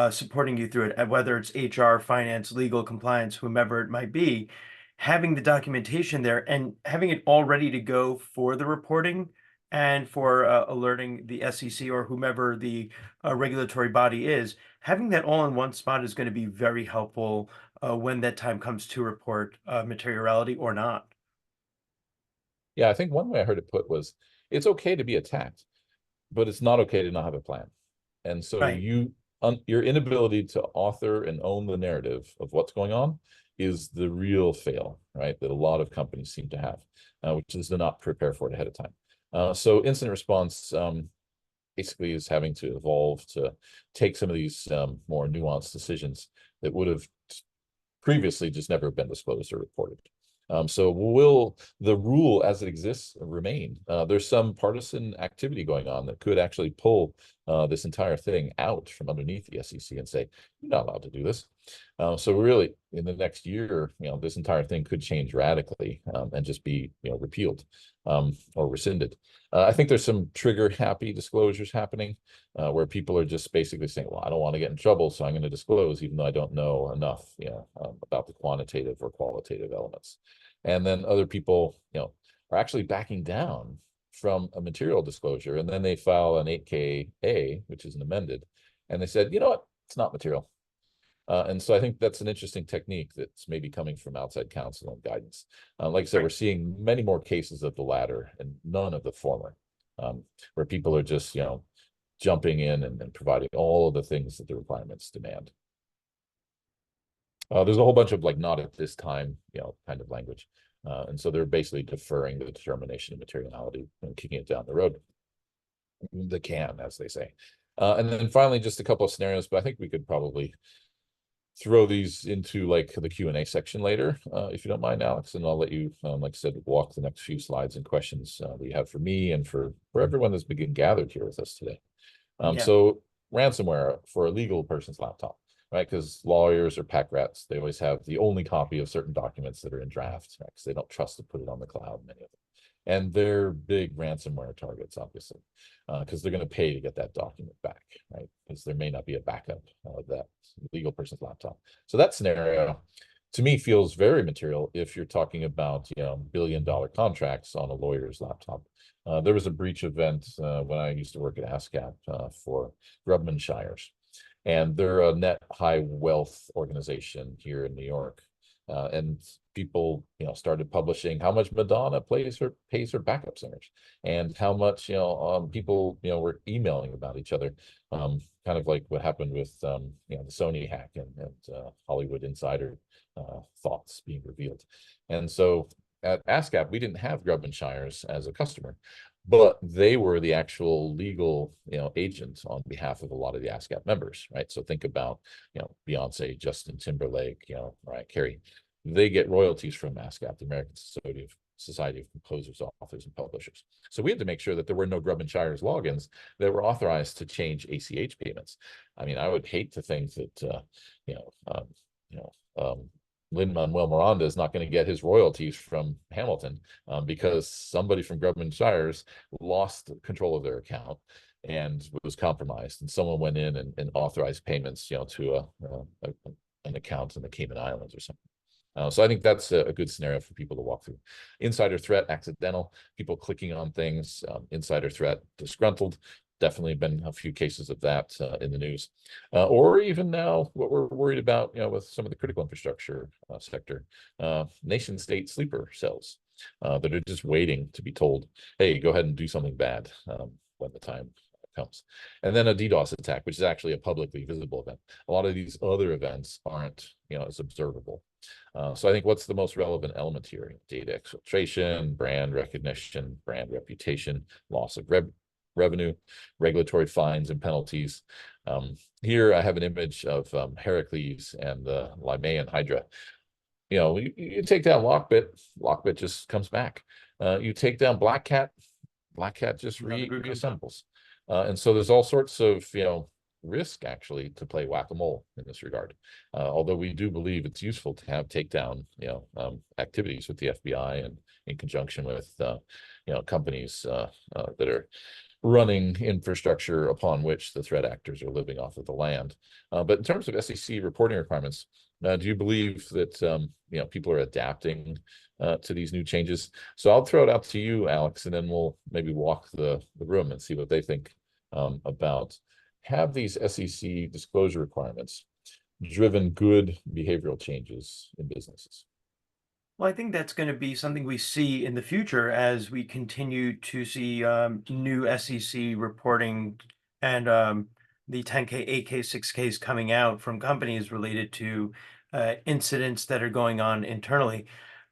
supporting you through it, whether it's HR, finance, legal, compliance, whomever it might be. Having the documentation there and having it all ready to go for the reporting and for alerting the SEC or whomever the regulatory body is, having that all in one spot is going to be very helpful when that time comes to report materiality or not. Yeah, I think one way I heard it put was, it's okay to be attacked, but it's not okay to not have a plan. And so Right. your inability to author and own the narrative of what's going on is the real fail, right? That a lot of companies seem to have, which is to not prepare for it ahead of time. So incident response basically is having to evolve to take some of these more nuanced decisions that would have previously just never been disclosed or reported. So will the rule as it exists remain? There's some partisan activity going on that could actually pull this entire thing out from underneath the SEC and say, you're not allowed to do this. So really, in the next year, this entire thing could change radically and just be, repealed or rescinded. I think there's some trigger-happy disclosures happening where people are just basically saying, well, I don't want to get in trouble, so I'm going to disclose, even though I don't know enough, about the quantitative or qualitative elements. And then other people, are actually backing down from a material disclosure, and then they file an 8K-A, which is an amended, And they said, you know what, it's not material. And so I think that's an interesting technique that's maybe coming from outside counsel and guidance. Like I said, we're seeing many more cases of the latter and none of the former, where people are just, you know, jumping in and providing all of the things that the requirements demand. There's a whole bunch of like not at this time, you know, kind of language. And so they're basically deferring the determination of materiality and kicking it down the road. The can, as they say. And then finally, just a couple of scenarios, but I think we could probably throw these into like the Q&A section later, if you don't mind, Alex, and I'll let you, like I said, walk the next few slides and questions that you have for me and for everyone that's been gathered here with us today. So ransomware for a legal person's laptop, right? Because lawyers or pack rats, they always have the only copy of certain documents that are in draft, right? Because they don't trust to put it on the cloud, many of them. And they're big ransomware targets, obviously, because they're going to pay to get that document back, right? Because there may not be a backup of that legal person's laptop. So that scenario, to me, feels very material if you're talking about, you know, billion-dollar contracts on a lawyer's laptop. There was a breach event when I used to work at ASCAP for Grubman Shires, and they're a net high wealth organization here in New York. And people, you know, started publishing how much Madonna pays her backup singers, and how much, you know, people, you know, were emailing about each other, kind of like what happened with, you know, the Sony hack and Hollywood insider thoughts being revealed. And so at ASCAP, we didn't have Grubman Shires as a customer, but they were the actual legal, you know, agent on behalf of a lot of the ASCAP members, right? So think about, you know, Beyonce, Justin Timberlake, you know, Mariah Carey. They get royalties from ASCAP, the American Society of Composers, Authors, and Publishers. So we had to make sure that there were no Grubman Shires logins that were authorized to change ACH payments. I mean, I would hate to think that, Lin-Manuel Miranda is not going to get his royalties from Hamilton because somebody from Grubman Shires lost control of their account and was compromised, and someone went in and authorized payments, you know, to an account in the Cayman Islands or something. So I think that's a good scenario for people to walk through. Insider threat, accidental, people clicking on things, insider threat, disgruntled. Definitely been a few cases of that in the news, or even now what we're worried about, you know, with some of the critical infrastructure sector, nation state sleeper cells that are just waiting to be told, hey, go ahead and do something bad when the time comes. And then a DDoS attack, which is actually a publicly visible event. A lot of these other events aren't, you know, as observable. So I think what's the most relevant element here? Data exfiltration, brand recognition, brand reputation, loss of revenue, regulatory fines and penalties. Here I have an image of Heracles and the Limean Hydra. You know, you take down Lockbit just comes back. You take down Black Cat just reassembles. And so there's all sorts of, you know, risk actually to play whack-a-mole in this regard. Although we do believe it's useful to have takedown, you know, activities with the FBI and in conjunction with, you know, companies that are running infrastructure upon which the threat actors are living off of the land. But in terms of SEC reporting requirements, do you believe that, you know, people are adapting to these new changes? So I'll throw it out to you, Alex, and then we'll maybe walk the room and see what they think about, have these SEC disclosure requirements driven good behavioral changes in businesses? Well, I think that's going to be something we see in the future as we continue to see new SEC reporting and the 10K, 8K, 6Ks coming out from companies related to incidents that are going on internally.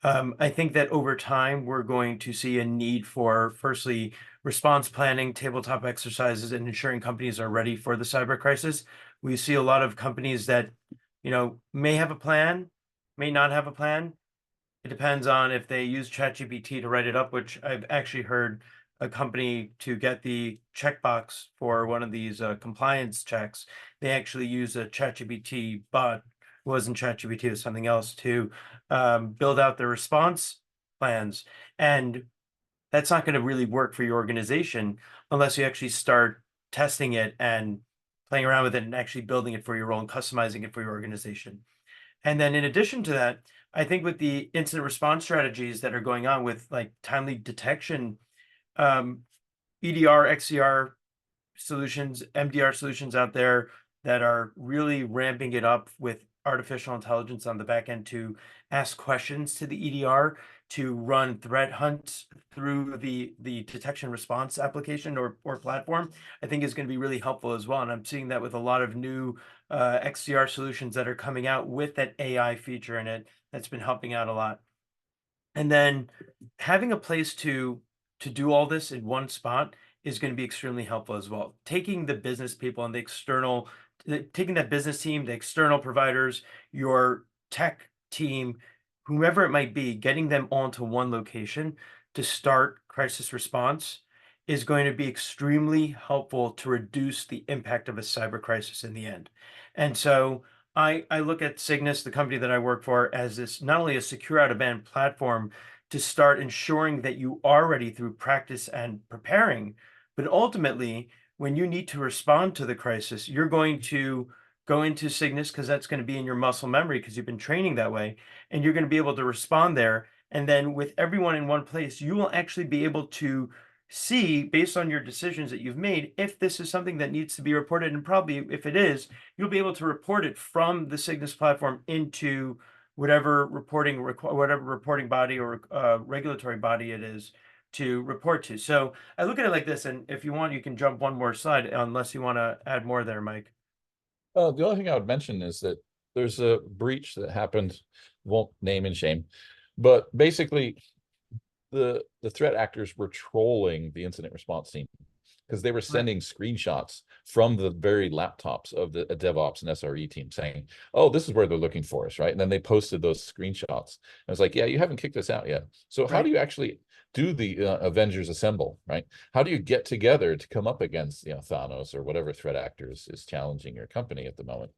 I think that over time, we're going to see a need for, firstly, response planning, tabletop exercises, and ensuring companies are ready for the cyber crisis. We see a lot of companies that, you know, may have a plan, may not have a plan. It depends on if they use ChatGPT to write it up, which I've actually heard a company to get the checkbox for one of these compliance checks. They actually use a ChatGPT bot. It wasn't ChatGPT, it was something else to build out the response plans. And that's not going to really work for your organization unless you actually start testing it and playing around with it and actually building it for your own, customizing it for your organization. And then in addition to that, I think with the incident response strategies that are going on with like timely detection, EDR, XDR solutions, MDR solutions out there, that are really ramping it up with artificial intelligence on the back end to ask questions to the EDR, to run threat hunts through the detection response application or platform, I think is going to be really helpful as well. And I'm seeing that with a lot of new XDR solutions that are coming out with that AI feature in it that's been helping out a lot. And then having a place to do all this in one spot is going to be extremely helpful as well. Taking the business people and the external, taking that business team, the external providers, your tech team, whomever it might be, getting them onto one location to start crisis response is going to be extremely helpful to reduce the impact of a cyber crisis in the end. And so I look at Cygnus, the company that I work for, as this not only a secure out-of-band platform to start ensuring that you are ready through practice and preparing, but ultimately, when you need to respond to the crisis, you're going to go into Cygnus because that's going to be in your muscle memory because you've been training that way, and you're going to be able to respond there. And then with everyone in one place, you will actually be able to see, based on your decisions that you've made, if this is something that needs to be reported. And probably if it is, you'll be able to report it from the Cygnus platform into whatever reporting body or regulatory body it is to report to. So I look at it like this, and if you want, you can jump one more slide, unless you want to add more there, Mike. The only thing I would mention is that there's a breach that happened, won't name and shame, but basically the threat actors were trolling the incident response team because they were sending screenshots from the very laptops of the DevOps and SRE team saying, oh, this is where they're looking for us, right? And then they posted those screenshots. And it's like, yeah, you haven't kicked us out yet. So how do you actually do the Avengers Assemble, right? How do you get together to come up against, Thanos or whatever threat actor is challenging your company at the moment?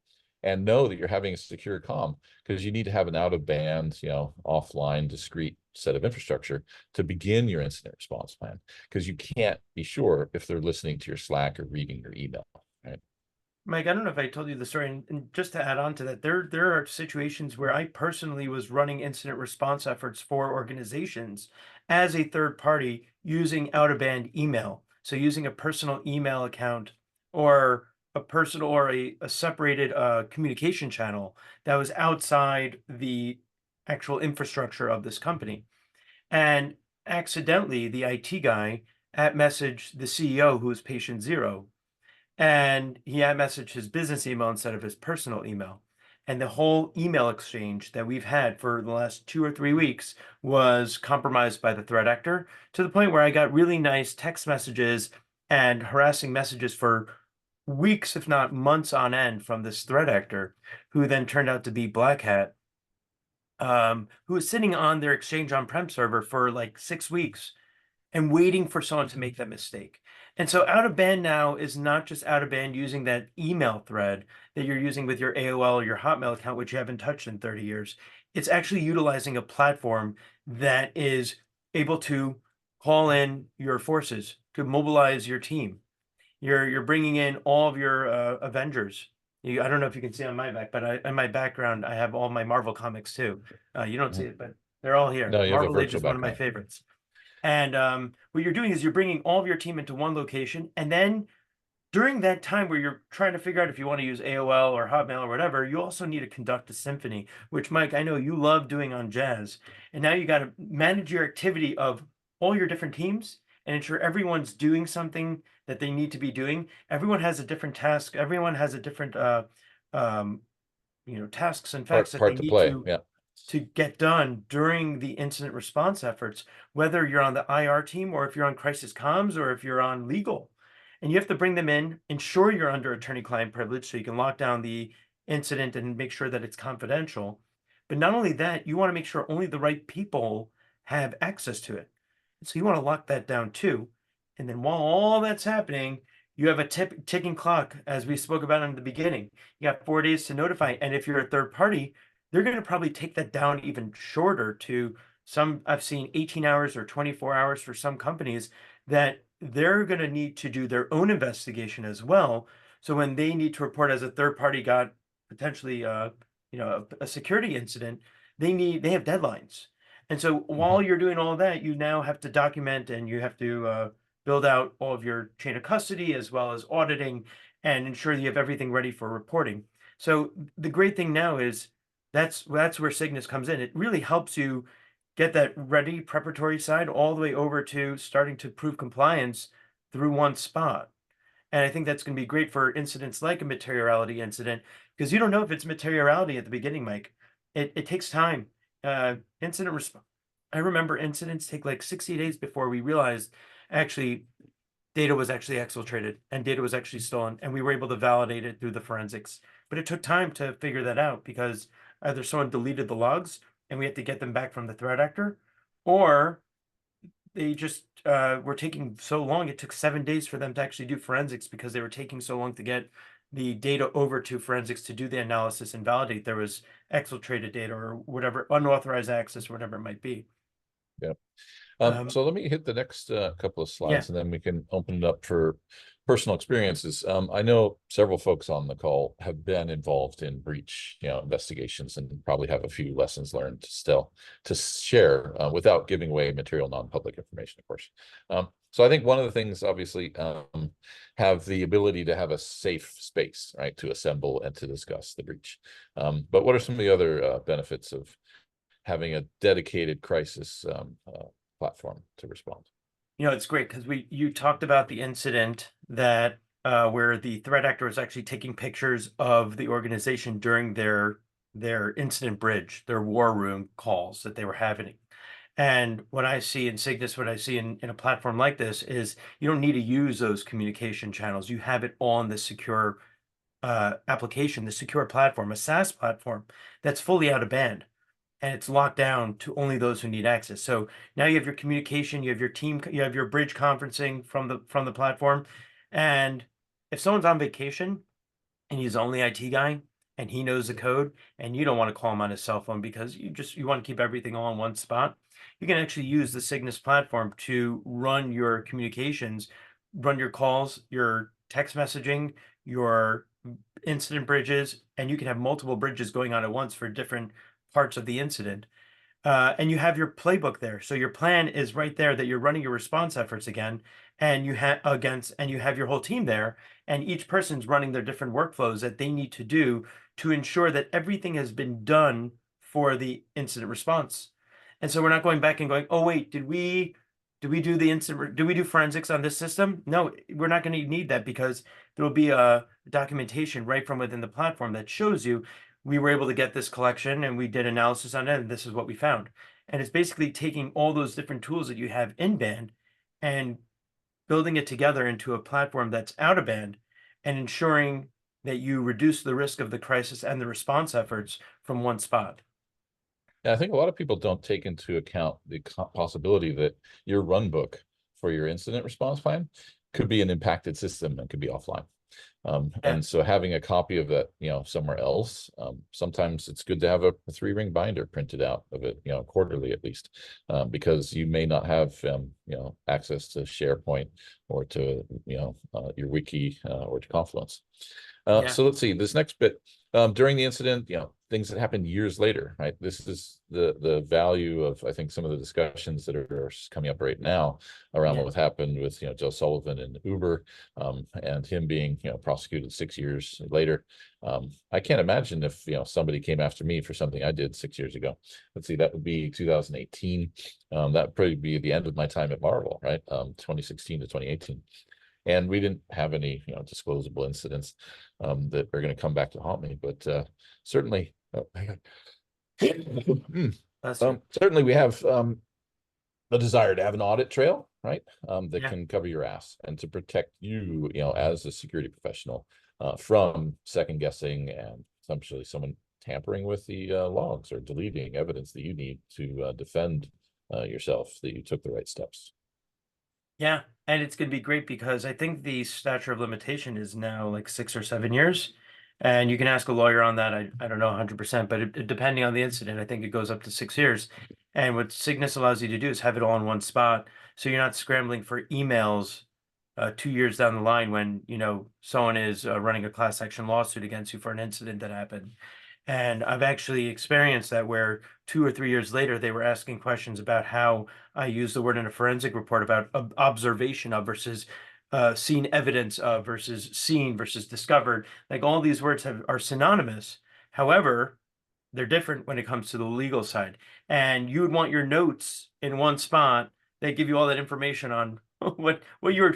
And know that you're having a secure comm, because you need to have an out-of-band, offline, discrete set of infrastructure to begin your incident response plan, because you can't be sure if they're listening to your Slack or reading your email, right? Mike, I don't know if I told you the story, and just to add on to that, there are situations where I personally was running incident response efforts for organizations as a third party using out-of-band email. So using a personal email account or a personal or a separated communication channel that was outside the actual infrastructure of this company. And accidentally, the IT guy messaged the CEO, who was patient zero, and he messaged his business email instead of his personal email. And the whole email exchange that we've had for the last 2 or 3 weeks was compromised by the threat actor, to the point where I got really nice text messages and harassing messages for weeks, if not months on end, from this threat actor, who then turned out to be Black Hat, who was sitting on their Exchange on-prem server for like 6 weeks and waiting for someone to make that mistake. And so out of band now is not just out of band using that email thread that you're using with your AOL or your Hotmail account, which you haven't touched in 30 years. It's actually utilizing a platform that is able to call in your forces, to mobilize your team. You're bringing in all of your Avengers. I don't know if you can see on my back, but in my background, I have all my Marvel comics too. You don't see it, but they're all here. No, you have a Marvel Age virtual is one of my background. favorites. And what you're doing is you're bringing all of your team into one location. And then during that time where you're trying to figure out if you want to use AOL or Hotmail or whatever, you also need to conduct a symphony, which, Mike, I know you love doing on Jazz. And now you got to manage your activity of all your different teams and ensure everyone's doing something that they need to be doing. Everyone has a different task. Everyone has a different tasks and facts that they Part to need play, yeah. to get done during the incident response efforts, whether you're on the IR team or if you're on crisis comms or if you're on legal. And you have to bring them in, ensure you're under attorney-client privilege so you can lock down the incident and make sure that it's confidential. But not only that, you want to make sure only the right people have access to it. So you want to lock that down too. And then while all that's happening, you have a ticking clock, as we spoke about in the beginning. You got 4 days to notify. And if you're a third party, they're going to probably take that down even shorter to some. I've seen 18 hours or 24 hours for some companies that they're going to need to do their own investigation as well. So when they need to report as a third party got potentially a security incident, they have deadlines. And so while you're doing all that, you now have to document and you have to build out all of your chain of custody as well as auditing. and ensure that you have everything ready for reporting. So the great thing now is that's where Cygnus comes in. It really helps you get that ready preparatory side all the way over to starting to prove compliance through one spot. And I think that's going to be great for incidents like a materiality incident, because you don't know if it's materiality at the beginning, Mike. It takes time. Incident response. I remember incidents take like 60 days before we realized actually data was actually exfiltrated and data was actually stolen, and we were able to validate it through the forensics. But it took time to figure that out because either someone deleted the logs and we had to get them back from the threat actor, or they just were taking so long. It took 7 days for them to actually do forensics because they were taking so long to get the data over to forensics to do the analysis and validate there was exfiltrated data or whatever, unauthorized access, or whatever it might be. Yeah. So let me hit the next couple of slides, Yeah. and then we can open it up for personal experiences. I know several folks on the call have been involved in breach, investigations, and probably have a few lessons learned still to share without giving away material non-public information, of course. So I think one of the things, obviously, have the ability to have a safe space, right, to assemble and to discuss the breach. But what are some of the other benefits of having a dedicated crisis platform to respond? It's great because you talked about the incident that where the threat actor was actually taking pictures of the organization during their incident bridge, their war room calls that they were having. And what I see in Cygnus, what I see in a platform like this is you don't need to use those communication channels. You have it on the secure application, the secure platform, a SaaS platform that's fully out of band. And it's locked down to only those who need access. So now you have your communication, you have your team, you have your bridge conferencing from the platform. And if someone's on vacation and he's the only IT guy and he knows the code, and you don't want to call him on his cell phone because you want to keep everything all in one spot, you can actually use the Cygnus platform to run your communications, run your calls, your text messaging, your incident bridges, and you can have multiple bridges going on at once for different parts of the incident. And you have your playbook there. So your plan is right there that you're running your response efforts again, and you have your whole team there, and each person's running their different workflows that they need to do to ensure that everything has been done for the incident response. And so we're not going back and going, oh wait, did we do the incident? Do we do forensics on this system? No, we're not going to need that because there will be a documentation right from within the platform that shows you we were able to get this collection and we did analysis on it, and this is what we found. And it's basically taking all those different tools that you have in band and building it together into a platform that's out of band and ensuring that you reduce the risk of the crisis and the response efforts from one spot. Yeah, I think a lot of people don't take into account the possibility that your run book for your incident response plan could be an impacted system and could be offline. And so having a copy of that, somewhere else, sometimes it's good to have a 3-ring binder printed out of it, quarterly at least, because you may not have, access to SharePoint or to, your wiki or to Confluence. So let's see this next bit. During the incident, things that happened years later, right? This is the value of, I think, some of the discussions that are coming up right now around what happened with, Joe Sullivan and Uber, and him being, prosecuted 6 years later. I can't imagine if, somebody came after me for something I did 6 years ago. Let's see, that would be 2018. That would probably be the end of my time at Marvel, right? 2016 to 2018. And we didn't have any, disclosable incidents that are going to come back to haunt me. But certainly, certainly we have a desire to have an audit trail, right? That can cover your ass and to protect you, as a security professional from second guessing and essentially someone tampering with the logs or deleting evidence that you need to defend yourself that you took the right steps. Yeah, and it's going to be great because I think the statute of limitation is now like 6 or 7 years. And you can ask a lawyer on that. I don't know 100%, but depending on the incident, I think it goes up to 6 years. And what Cygnus allows you to do is have it all in one spot. So you're not scrambling for emails 2 years down the line when, someone is running a class action lawsuit against you for an incident that happened. And I've actually experienced that where 2 or 3 years later, they were asking questions about how I use the word in a forensic report about observation of versus seen evidence of versus seen versus discovered. Like all these words are synonymous. However, they're different when it comes to the legal side. And you would want your notes in one spot. They give you all that information on what were you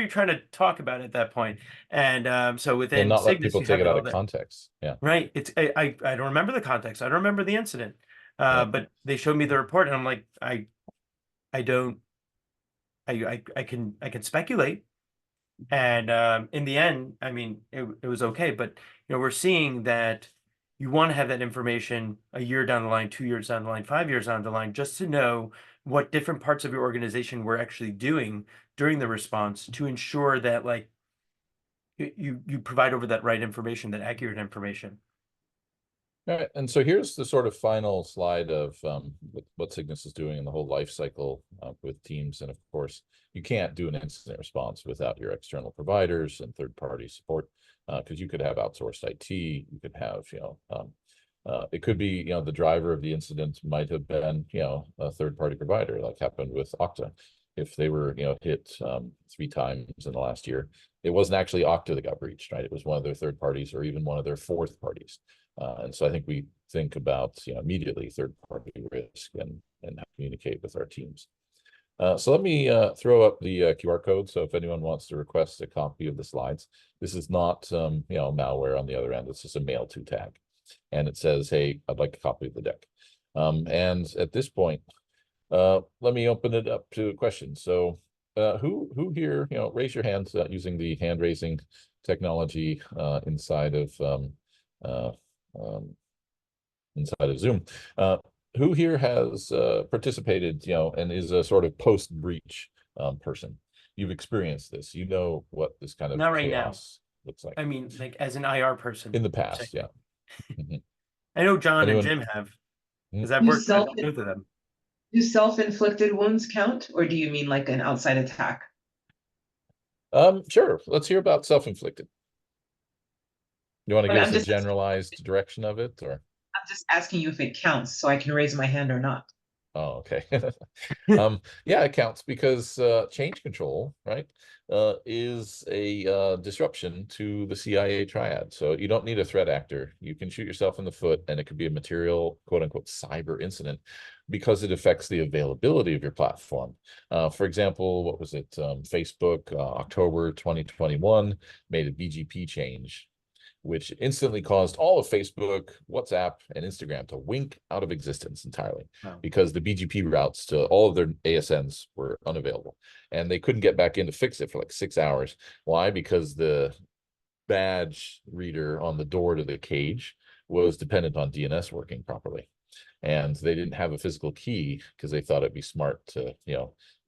trying to talk about at that point. And so And within not let Cygnus, people you take have it out all of that. context. Yeah. Right. I don't remember the context. I don't remember the incident. Yeah. But they showed me the report, and I'm like, I can speculate. And in the end, I mean, it was okay. But we're seeing that you want to have that information a year down the line, 2 years down the line, 5 years down the line, just to know what different parts of your organization were actually doing during the response to ensure that like you provide over that right information, that accurate information. All right, and so here's the sort of final slide of what Cygnus is doing in the whole life cycle with teams. And of course, you can't do an incident response without your external providers and third-party support, because you could have outsourced IT, you could have, it could be, the driver of the incident might have been, a third-party provider, like happened with Okta. If they were, hit 3 times in the last year, it wasn't actually Okta that got breached, right? It was one of their third parties or even one of their fourth parties. And so I think we think about immediately third-party risk and how to communicate with our teams. So let me throw up the QR code. So if anyone wants to request a copy of the slides, this is not malware on the other end. It's just a mail to tag, and it says, "Hey, I'd like a copy of the deck." And at this point, let me open it up to questions. So who here, raise your hands using the hand raising technology inside of Zoom. Who here has participated, and is a sort of post-breach person? You've experienced this. You know what this kind of Not right chaos looks like. I mean, like as an IR person. In the past, yeah. I know John Anyone? and Jim have, because I've worked with both of them. Do self-inflicted wounds count, or do you mean like an outside attack? Sure. Let's hear about self-inflicted. You want to But give I'm us a just- generalized direction of it, or? I'm just asking you if it counts, so I can raise my hand or not. Oh, okay. Yeah, it counts because change control, right, is a disruption to the CIA triad. So you don't need a threat actor. You can shoot yourself in the foot, and it could be a material, quote unquote, cyber incident because it affects the availability of your platform. For example, what was it? Facebook, October 2021, made a BGP change, which instantly caused all of Facebook, WhatsApp, and Instagram to wink out of existence entirely. Wow. Because the BGP routes to all of their ASNs were unavailable. And they couldn't get back in to fix it for like 6 hours. Why? Because the badge reader on the door to the cage was dependent on DNS working properly. And they didn't have a physical key because they thought it'd be smart to,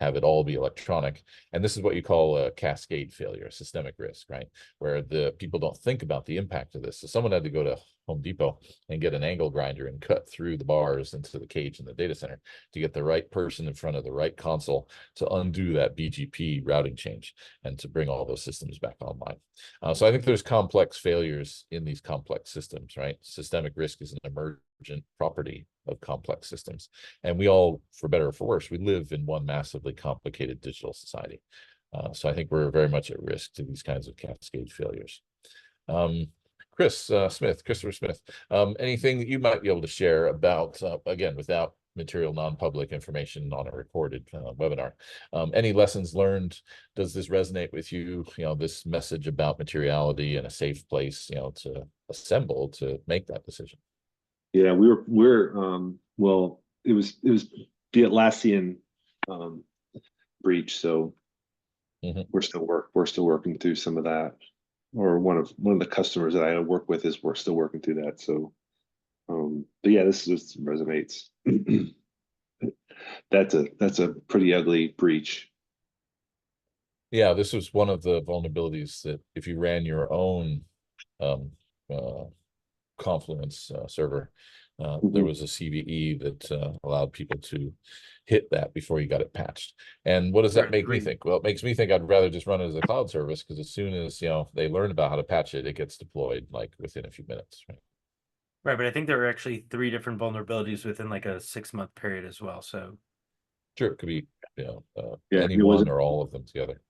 have it all be electronic. And this is what you call a cascade failure, a systemic risk, right? Where the people don't think about the impact of this. So someone had to go to Home Depot and get an angle grinder and cut through the bars into the cage in the data center to get the right person in front of the right console to undo that BGP routing change and to bring all those systems back online. So I think there's complex failures in these complex systems, right? Systemic risk is an emergent property of complex systems. And we all, for better or for worse, we live in one massively complicated digital society. So I think we're very much at risk to these kinds of cascade failures. Christopher Smith, anything that you might be able to share about, again, without material non-public information on a recorded webinar, any lessons learned? Does this resonate with you, this message about materiality and a safe place, to assemble to make that decision? Yeah, well, it was the Atlassian breach, so we're still working through some of that. Or one of the customers that I work with we're still working through that. So, but yeah, this resonates. That's a pretty ugly breach. Yeah, this was one of the vulnerabilities that if you ran your own Confluence server, there was a CVE that allowed people to hit that before you got it patched. And what does that make me think? Well, it makes me think I'd rather just run it as a cloud service, because as soon as they learn about how to patch it, it gets deployed like within a few minutes, right? Right, but I think there were actually 3 different vulnerabilities within like a 6-month period as well. So sure, it could be yeah, anyone or all of them together.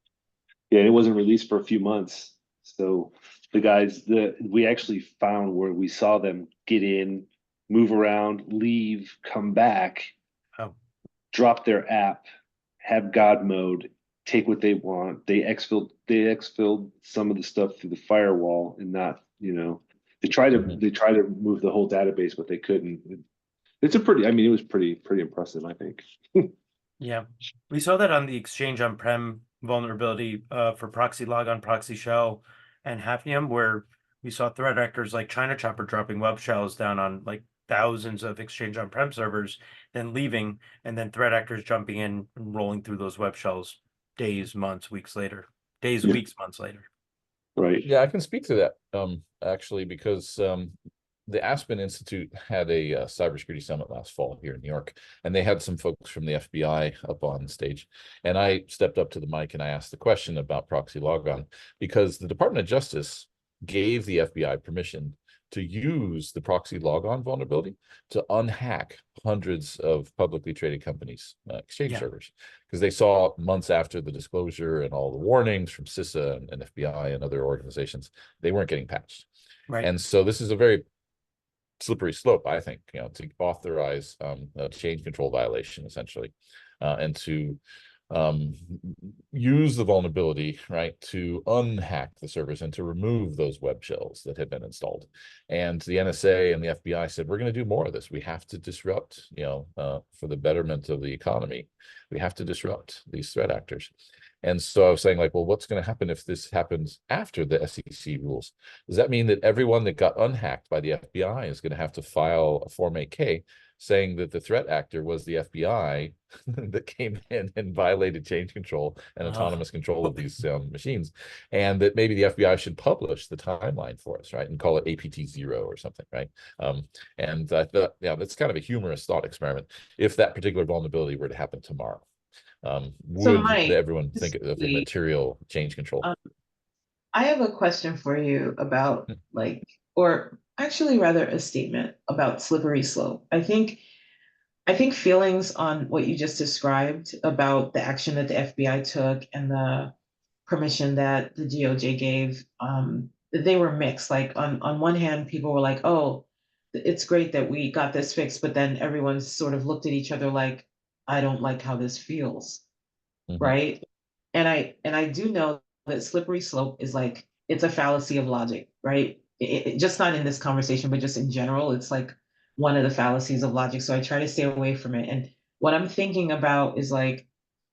Yeah, it wasn't released for a few months. So the guys that we actually found where we saw them get in, move around, leave, come back, Oh. drop their app, have God mode, take what they want. They exfilled some of the stuff through the firewall and not, they tried to move the whole database, but they couldn't. It's it was pretty impressive, I think. Yeah, we saw that on the Exchange on-prem vulnerability for proxy logon, proxy shell, and Hafnium, where we saw threat actors like China Chopper dropping web shells down on like thousands of Exchange on-prem servers, then leaving, and then threat actors jumping in and rolling through those web shells days, months, weeks later. Days, weeks, months later. Right. Yeah, I can speak to that actually, because the Aspen Institute had a cybersecurity summit last fall here in New York, and they had some folks from the FBI up on stage. And I stepped up to the mic and I asked the question about proxy logon, because the Department of Justice gave the FBI permission to use the proxy logon vulnerability to unhack hundreds of publicly traded companies' exchange servers, because they saw months after the disclosure and all the warnings from CISA and FBI and other organizations, they weren't getting patched. Right. And so this is a very slippery slope, I think, to authorize a change control violation, essentially, and to use the vulnerability, right, to unhack the servers and to remove those web shells that had been installed. And the NSA and the FBI said, we're going to do more of this. We have to disrupt, for the betterment of the economy, we have to disrupt these threat actors. And so I was saying, like, well, what's going to happen if this happens after the SEC rules? Does that mean that everyone that got unhacked by the FBI is going to have to file a Form 8K saying that the threat actor was the FBI that came in and violated change control and autonomous control of these machines, and that maybe the FBI should publish the timeline for us, right, and call it APT0 or something, right? And I thought, yeah, that's kind of a humorous thought experiment. If that particular vulnerability were to happen tomorrow, would Mike, everyone think of a material change control? I have a question for you about or actually rather a statement about slippery slope. I think feelings on what you just described about the action that the FBI took and the permission that the DOJ gave, they were mixed. Like on one hand, people were like, oh, it's great that we got this fixed, but then everyone sort of looked at each other like, I don't like how this feels. Right. And I do know that slippery slope is like, it's a fallacy of logic, right? It just not in this conversation, but just in general, it's like one of the fallacies of logic. So I try to stay away from it. And what I'm thinking about is like,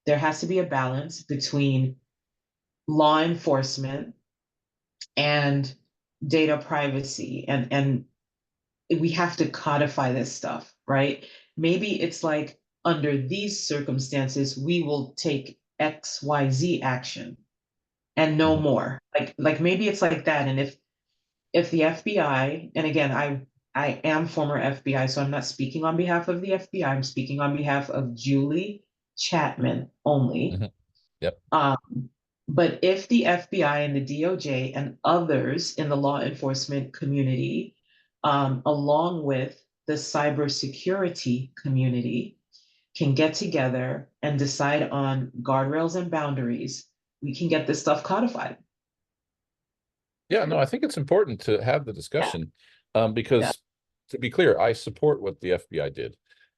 there has to be a balance between law enforcement and data privacy. And we have to codify this stuff, right? Maybe it's like, under these circumstances, we will take XYZ action and no more. Like maybe it's like that. And if the FBI, and again, I am former FBI, so I'm not speaking on behalf of the FBI, I'm speaking on behalf of Julie Chapman only. Yep. But if the FBI and the DOJ and others in the law enforcement community, along with the cybersecurity community, can get together and decide on guardrails and boundaries, we can get this stuff codified. Yeah, no, I think it's important to have the discussion, because to be clear, I support what the FBI did.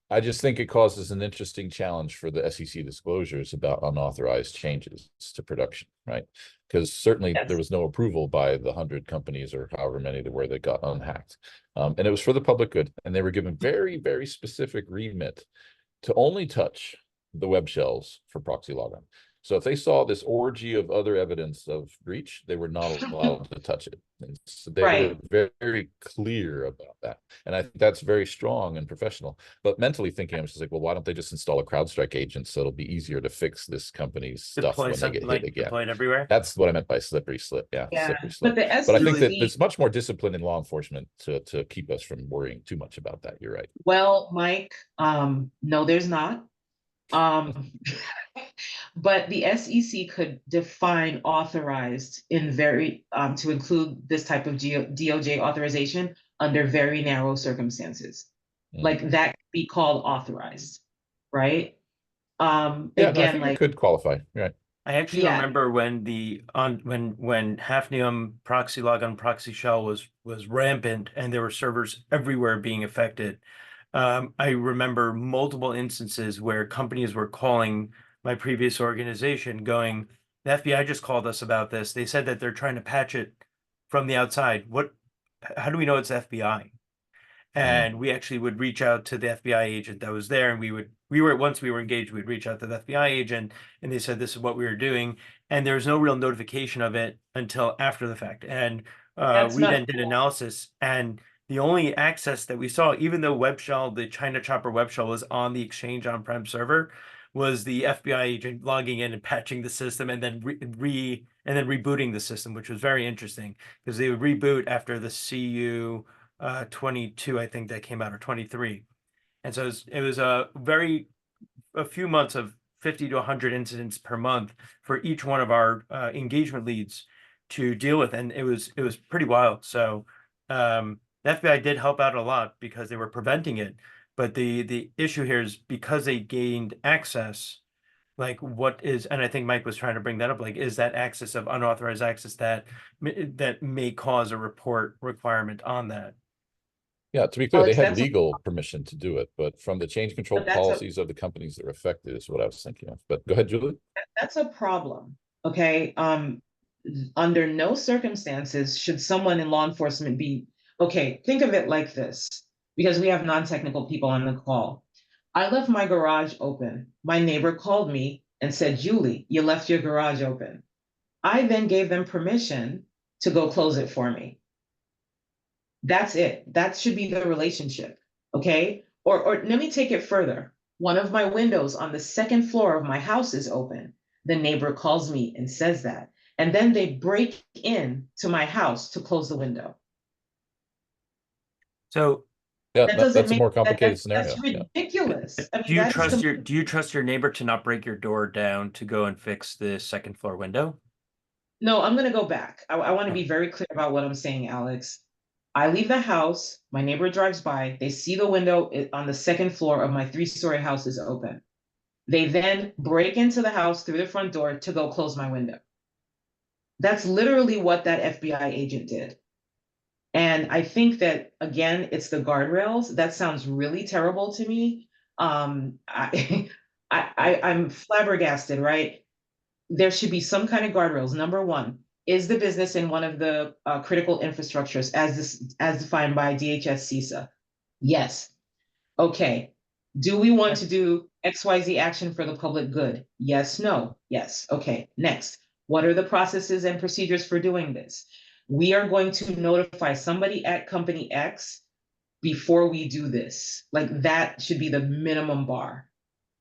I just think it causes an interesting challenge for the SEC disclosures about unauthorized changes to production, right? Because certainly there was no approval by the 100 companies or however many there were that got unhacked. And it was for the public good. And they were given very, very specific remit to only touch the web shells for proxy logon. So if they saw this orgy of other evidence of breach, they were not allowed to touch it. And so they were very, very clear about that. And I think that's very strong and professional. But mentally thinking, I was just like, well, why don't they just install a CrowdStrike agent so it'll be easier to fix this company's stuff when they get hit again? Deployed everywhere. That's what I meant by slippery slip. Yeah, slippery slip. But I think that there's much more discipline in law enforcement to keep us from worrying too much about that. You're right. Well, Mike, no, there's not. But the SEC could define authorized in very to include this type of DOJ authorization under very narrow circumstances. Like that could be called authorized, right? Yeah, Again, no, I think it could qualify, right? I actually Yeah. remember when when Hafnium proxy logon proxy shell was rampant and there were servers everywhere being affected. I remember multiple instances where companies were calling my previous organization going, the FBI just called us about this. They said that they're trying to patch it from the outside. How do we know it's FBI? And we actually would reach out to the FBI agent that was there, and once we were engaged, we'd reach out to the FBI agent, and they said this is what we were doing, and there was no real notification of it until after the fact. And That's we not then did analysis, and the only access that we saw, even though web shell, the China Chopper web shell was on the Exchange on-prem server, was the FBI agent logging in and patching the system, and then rebooting the system, which was very interesting because they would reboot after the CU 22, I think that came out, or 23. And so it was a few months of 50 to 100 incidents per month for each one of our engagement leads to deal with. And it was pretty wild. So the FBI did help out a lot because they were preventing it. But the issue here is because they gained access, like and I think Mike was trying to bring that up, like, is that access of unauthorized access that may cause a report requirement on that? Yeah, to be clear, they Alex, had legal permission to do it, but from the change control But that's a- policies of the companies that are affected is what I was thinking of. But go ahead, Julie. that's a problem. Okay. Under no circumstances should someone in law enforcement be, okay, think of it like this, because we have non-technical people on the call. I left my garage open. My neighbor called me and said, Julie, you left your garage open. I then gave them permission to go close it for me. That's it. That should be the relationship. Okay. Or let me take it further. One of my windows on the second floor of my house is open. The neighbor calls me and says that. And then they break in to my house to close the window. So yeah, that doesn't that's a make, more complicated scenario. That's ridiculous. Yeah. I mean, do you trust your neighbor to not break your door down to go and fix the second floor window? No, I'm going to go back. I want to be very clear about what I'm saying, Alex. I leave the house, my neighbor drives by, they see the window on the second floor of my 3-story house is open. They then break into the house through the front door to go close my window. That's literally what that FBI agent did. And I think that, again, it's the guardrails. That sounds really terrible to me. I'm flabbergasted, right? There should be some kind of guardrails. Number one, is the business in one of the critical infrastructures as defined by DHS CISA? Yes. Okay. Do we want to do XYZ action for the public good? Yes, no, yes. Okay, next. What are the processes and procedures for doing this? We are going to notify somebody at company X before we do this. Like, that should be the minimum bar.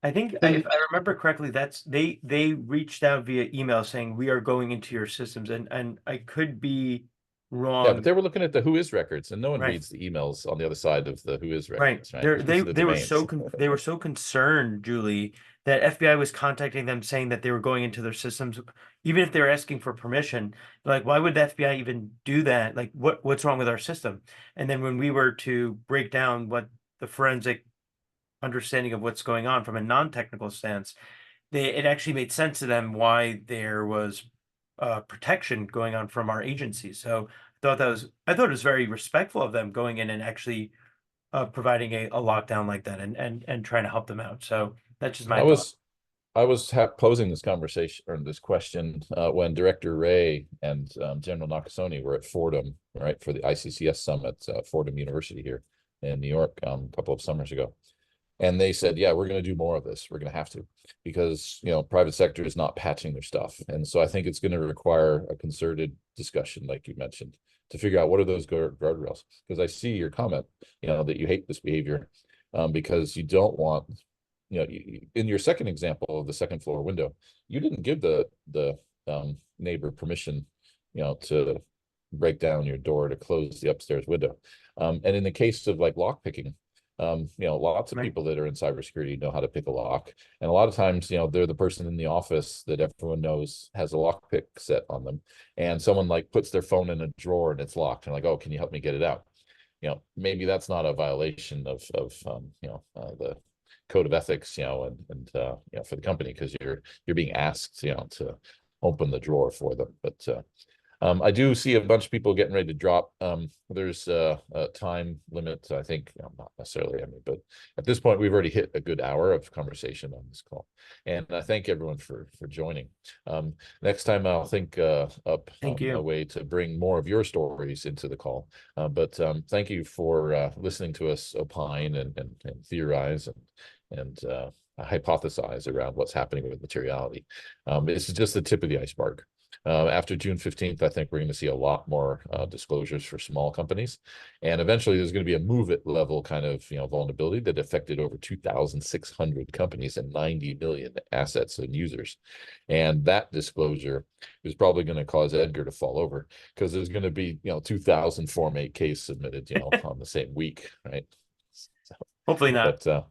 I think if I remember correctly, they reached out via email saying we are going into your systems, and I could be wrong. Yeah, but they were looking at the who is records, and no one Right. reads the emails on the other side of the who is Right. records. Right. They were they were so concerned, Julie, that FBI was contacting them saying that they were going into their systems, even if they were asking for permission. Like, why would the FBI even do that? Like, what's wrong with our system? And then when we were to break down what the forensic understanding of what's going on from a non-technical stance, it actually made sense to them why there was protection going on from our agency. So I thought it was very respectful of them going in and actually providing a lockdown like that and trying to help them out. So that's just my thought. I was posing this conversation or this question when Director Ray and General Nakasone were at Fordham, right, for the ICCS summit, Fordham University here in New York a couple of summers ago. And they said, yeah, we're going to do more of this. We're going to have to, because, you know, private sector is not patching their stuff. And so I think it's going to require a concerted discussion, like you mentioned, to figure out what are those guardrails. Because I see your comment, you know, that you hate this behavior because you don't want, you know, in your second example of the second floor window, you didn't give the neighbor permission, you know, to break down your door to close the upstairs window. And in the case of like lock picking, you know, lots of people that are in cybersecurity know how to pick a lock. And a lot of times, you know, they're the person in the office that everyone knows has a lock pick set on them. And someone like puts their phone in a drawer and it's locked and like, oh, can you help me get it out? You know, maybe that's not a violation of you know, the code of ethics, you know, and you know, for the company, because you're being asked, you know, to open the drawer for them. But I do see a bunch of people getting ready to drop. There's a time limit, I think, you know, not necessarily, I mean, but at this point, we've already hit a good hour of conversation on this call. And I thank everyone for joining. Next time, I'll think up a way to bring more of your stories into the call. But thank you for listening to us opine and theorize and hypothesize around what's happening with materiality. This is just the tip of the iceberg. After June 15th, I think we're going to see a lot more disclosures for small companies. And eventually there's going to be a move it level kind of, you know, vulnerability that affected over 2,600 companies and 90 million assets and users. And that disclosure is probably going to cause Edgar to fall over, because there's going to be, you know, 2,000 Form 8 submitted, you know, on the same week, right? So, hopefully not. But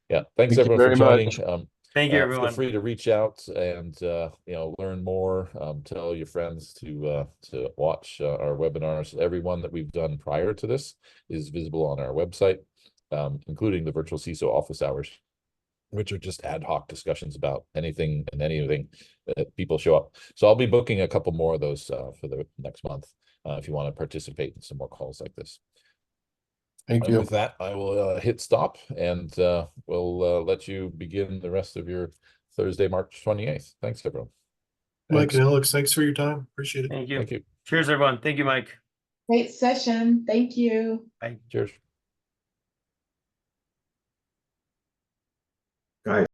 yeah, thanks Thank you everyone for very joining. much. Thank you, Feel everyone. free to reach out and you know, learn more. Tell your friends to watch our webinars. Every one that we've done prior to this is visible on our website, including the virtual CISO office hours, which are just ad hoc discussions about anything and anything that people show up. So I'll be booking a couple more of those for the next month if you want to participate in some more calls like this. Thank And you. with that, I will hit stop, and we'll let you begin the rest of your Thursday, March 28th. Thanks, everyone. Mike and Alex, thanks for your time. Appreciate it. Thank you. Thank you. Cheers, everyone. Thank you, Mike. Great session. Thank you. Bye. Cheers.